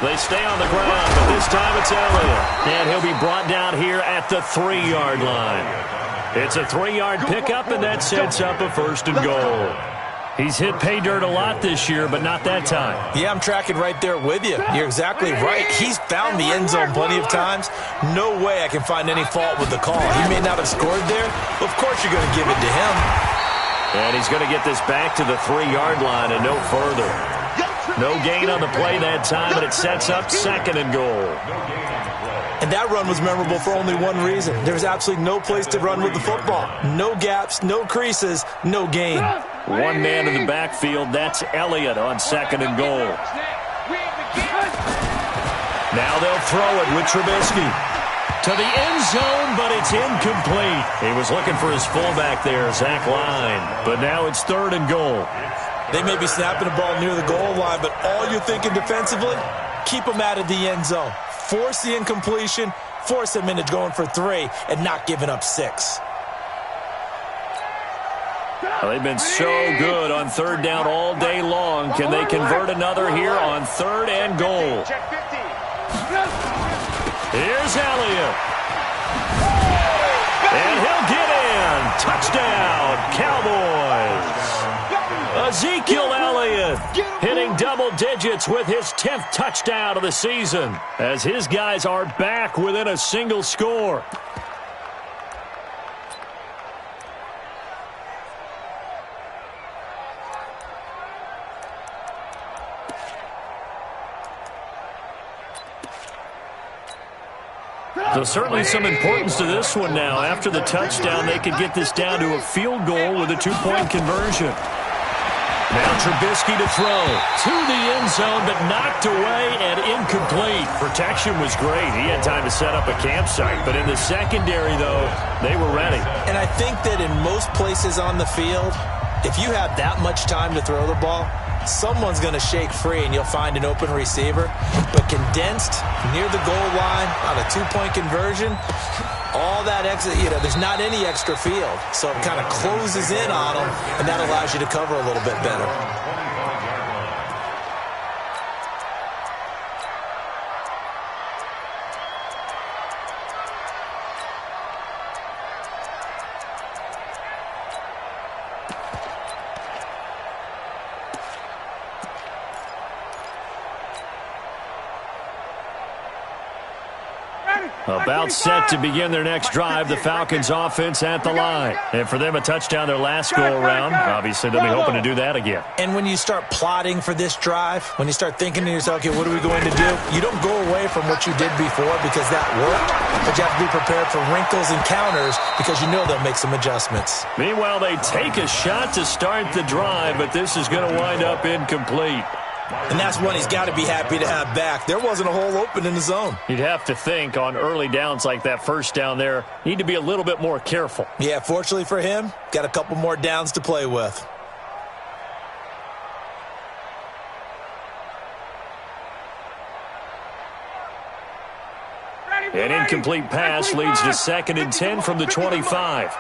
They stay on the ground, but this time it's Elliott. And he'll be brought down here at the 3-yard line. It's a 3-yard pickup, and that sets up a 1st and goal. He's hit pay dirt a lot this year, but not that time. Yeah, I'm tracking right there with you. You're exactly right. He's found the end zone plenty of times. No way I can find any fault with the call. He may not have scored there, but of course you're going to give it to him. And he's going to get this back to the 3-yard line and no further. No gain on the play that time, and it sets up 2nd and goal. And that run was memorable for only one reason. There's absolutely no place to run with the football. No gaps, no creases, no gain. One man in the backfield, that's Elliott on 2nd and goal. Now they'll throw it with Trubisky. To the end zone, but it's incomplete. He was looking for his fullback there, Zach Line. But now it's 3rd and goal. They may be snapping the ball near the goal line, but all you're thinking defensively, keep them out of the end zone. Force the incompletion, force them into going for 3, and not giving up 6. Well, they've been so good on 3rd down all day long. Can they convert another here on 3rd and goal? Here's Elliott. And he'll get in. Touchdown, Cowboys. Ezekiel Elliott hitting double digits with his 10th touchdown of the season as his guys are back within a single score. So certainly some importance to this one now. After the touchdown, they could get this down to a field goal with a 2-point conversion. Now Trubisky to throw to the end zone, but knocked away and incomplete. Protection was great. He had time to set up a campsite, but in the secondary, though, they were ready. And I think that in most places on the field, if you have that much time to throw the ball, someone's going to shake free and you'll find an open receiver. But condensed near the goal line on a 2-point conversion, all that extra, there's not any extra field. So it kind of closes in on them, and that allows you to cover a little bit better. About set to begin their next drive, the Falcons offense at the line. And for them, a touchdown their last go-around. Obviously, they'll be hoping to do that again. And when you start plotting for this drive, when you start thinking to yourself, okay, what are we going to do? You don't go away from what you did before because that worked, but you have to be prepared for wrinkles and counters because you know they'll make some adjustments. Meanwhile, they take a shot to start the drive, but this is going to wind up incomplete. And that's one he's got to be happy to have back. There wasn't a hole open in the zone. You'd have to think on early downs like that first down there, need to be a little bit more careful. Yeah, fortunately for him, got a couple more downs to play with. An incomplete pass leads to 2nd and 10 from the 25.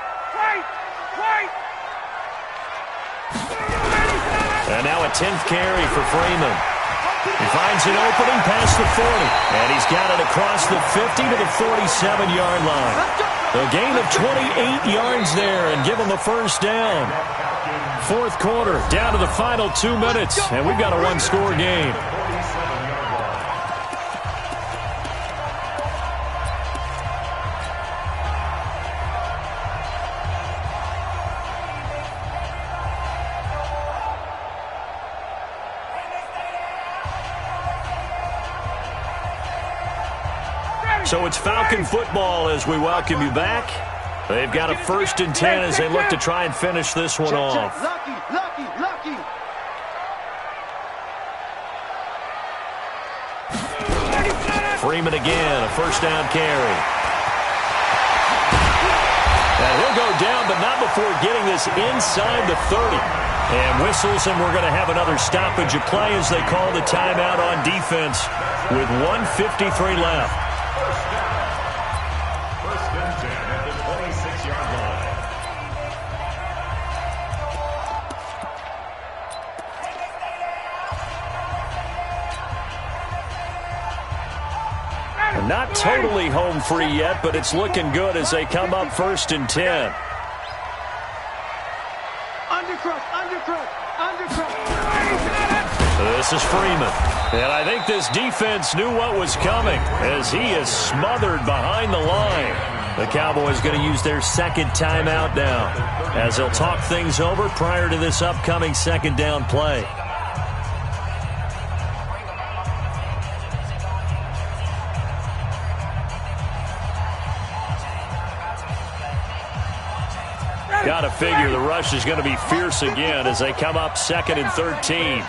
And now a 10th carry for Freeman. He finds an opening past the 40. And he's got it across the 50 to the 47-yard line. A gain of 28 yards there and give him the first down. Fourth quarter, down to the final 2 minutes. And we've got a one-score game. So it's Falcon football as we welcome you back. They've got a 1st and 10 as they look to try and finish this one off. Lucky. Freeman again, a first down carry. And he'll go down, but not before getting this inside the 30. And whistles, and we're going to have another stoppage of play as they call the timeout on defense with 1:53 left. First and 10 at the 26-yard line. Not totally home free yet, but it's looking good as they come up 1st and 10. This is Freeman. And I think this defense knew what was coming as he is smothered behind the line. The Cowboys going to use their 2nd timeout now as they'll talk things over prior to this upcoming 2nd down play. Got to figure the rush is going to be fierce again as they come up 2nd and 13.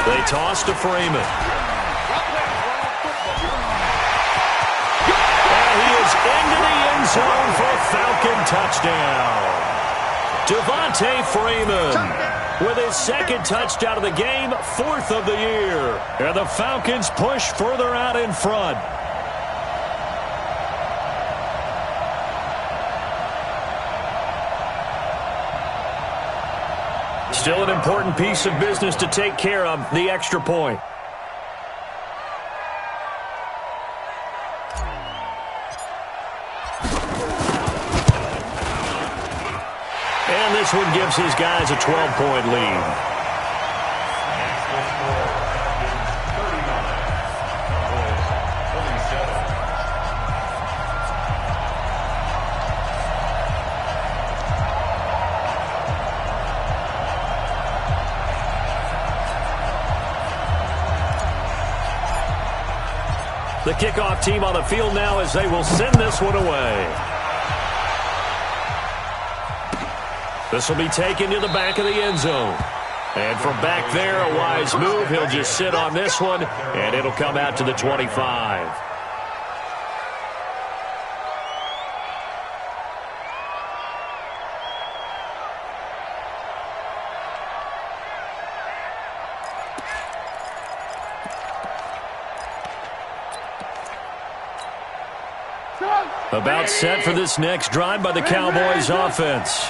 They toss to Freeman. And he is into the end zone for a Falcon touchdown. Devontae Freeman with his 2nd touchdown of the game, 4th of the year. And the Falcons push further out in front. Still an important piece of business to take care of, the extra point. And this one gives his guys a 12-point lead. The kickoff team on the field now as they will send this one away. This will be taken to the back of the end zone. And from back there, a wise move. He'll just sit on this one, and it'll come out to the 25. About set for this next drive by the Cowboys offense.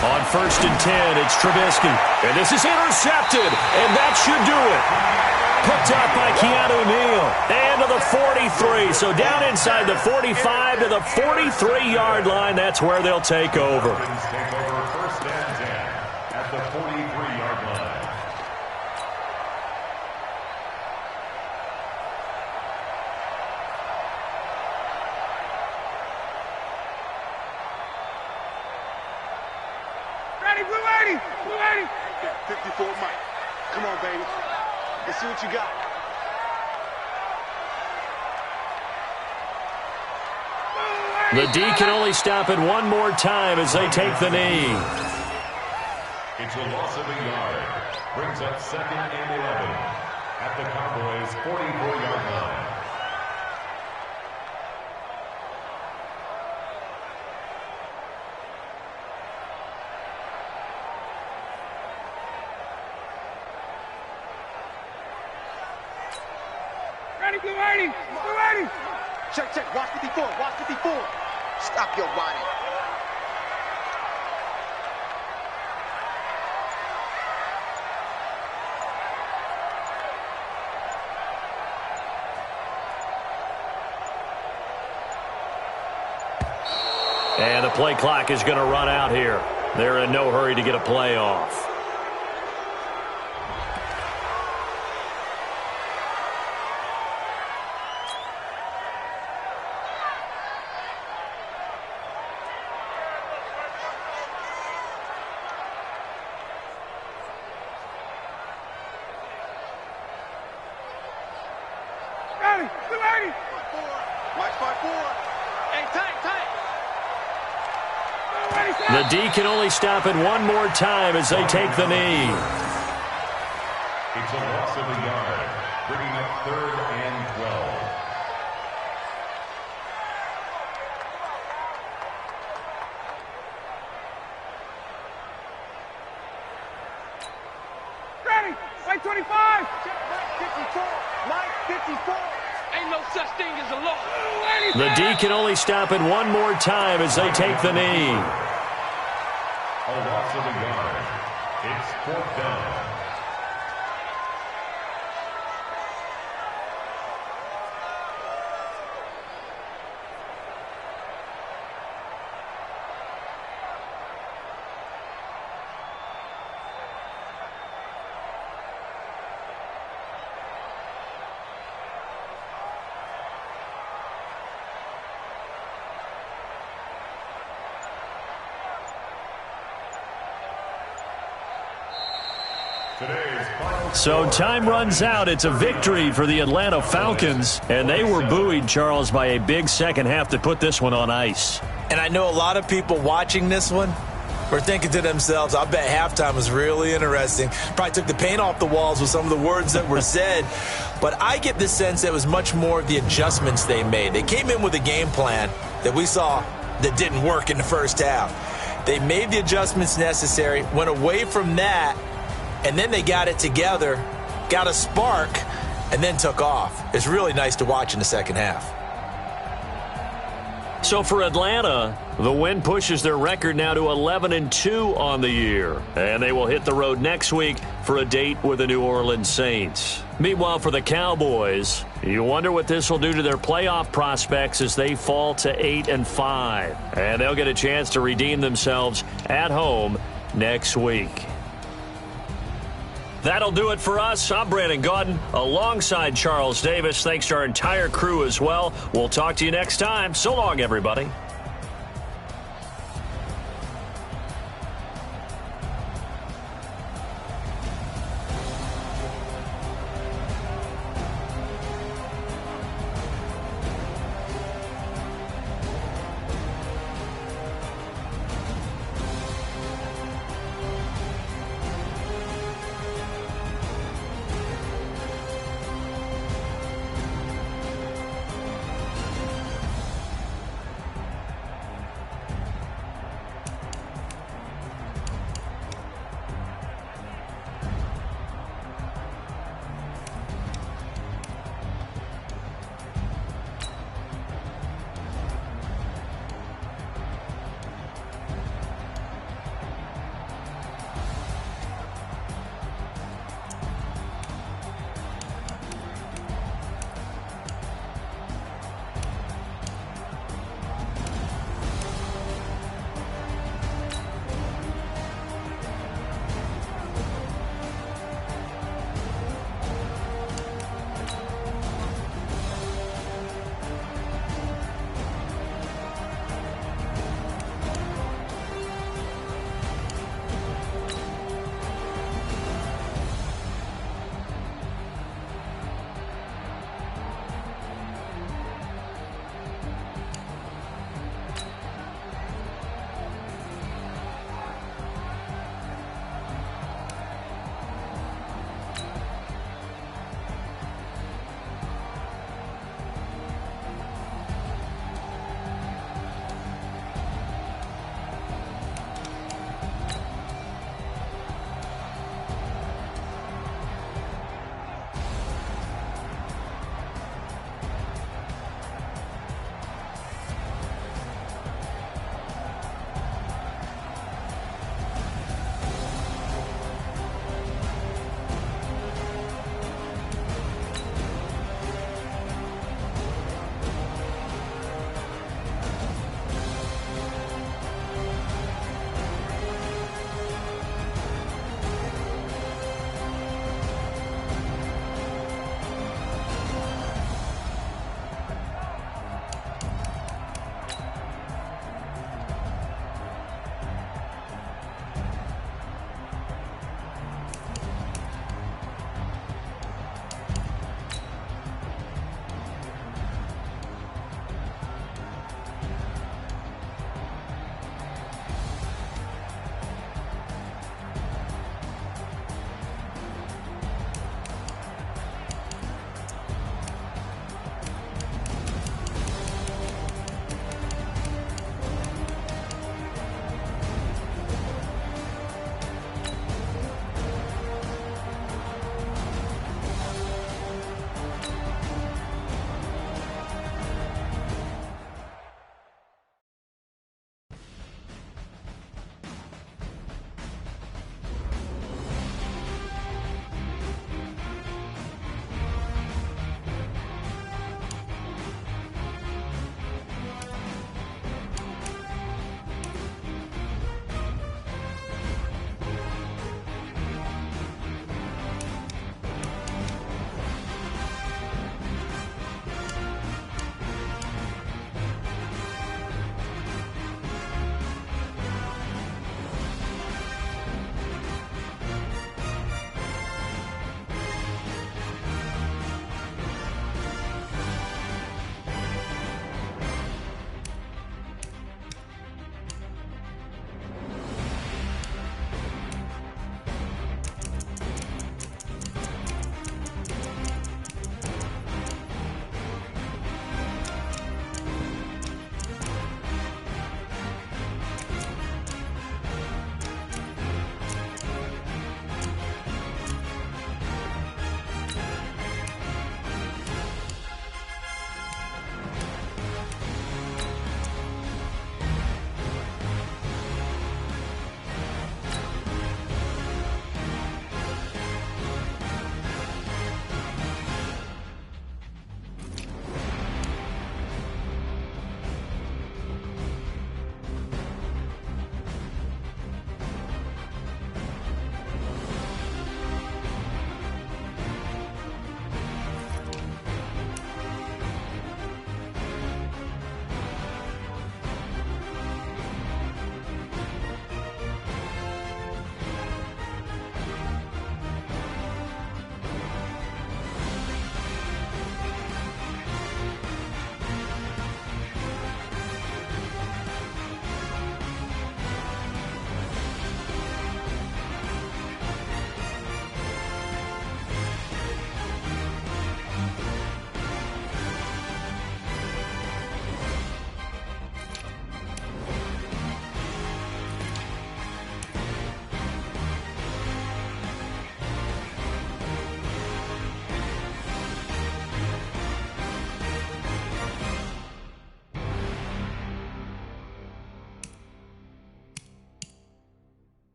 On 1st and 10, it's Trubisky. And this is intercepted, and that should do it. Picked up by Keanu Neal. And to the 43. So down inside the 45 to the 43-yard line. That's where they'll take over. Take over first and 10 at the 43-yard line. Ready, blue 80, blue 80. 54, Mike. Come on, baby. Let's see what you got. The D can only stop it one more time as they take the knee. It's a loss of a yard. Brings up second and 11 at the Cowboys' 44-yard line. Ready, blue 80, blue 80. Check, check. Watch 54, watch 54. Stop your whining. And the play clock is going to run out here. They're in no hurry to get a play off. Ready, blue 80. Mike's 5-4. Hey, tight, tight. The D can only stop it one more time as they take the knee. It's a loss of a yard, bringing up third and 12. Ready, Mike 25. Mike 54, Mike 54. Ain't no such thing as a loss. The D can only stop it one more time as they take the knee. A loss of a yard. It's fourth down. So time runs out. It's a victory for the Atlanta Falcons, and they were buoyed, Charles, by a big second half to put this one on ice. And I know a lot of people watching this one were thinking to themselves, I bet halftime was really interesting. Probably took the paint off the walls with some of the words that were said. But I get the sense that it was much more of the adjustments they made. They came in with a game plan that we saw that didn't work in the first half. They made the adjustments necessary, went away from that, and then they got it together, got a spark, and then took off. It's really nice to watch in the second half. So for Atlanta, the win pushes their record now to 11-2 on the year. And they will hit the road next week for a date with the New Orleans Saints. Meanwhile, for the Cowboys, you wonder what this will do to their playoff prospects as they fall to 8-5. And they'll get a chance to redeem themselves at home next week. That'll do it for us. I'm Brandon Gaudin alongside Charles Davis. Thanks to our entire crew as well. We'll talk to you next time. So long, everybody.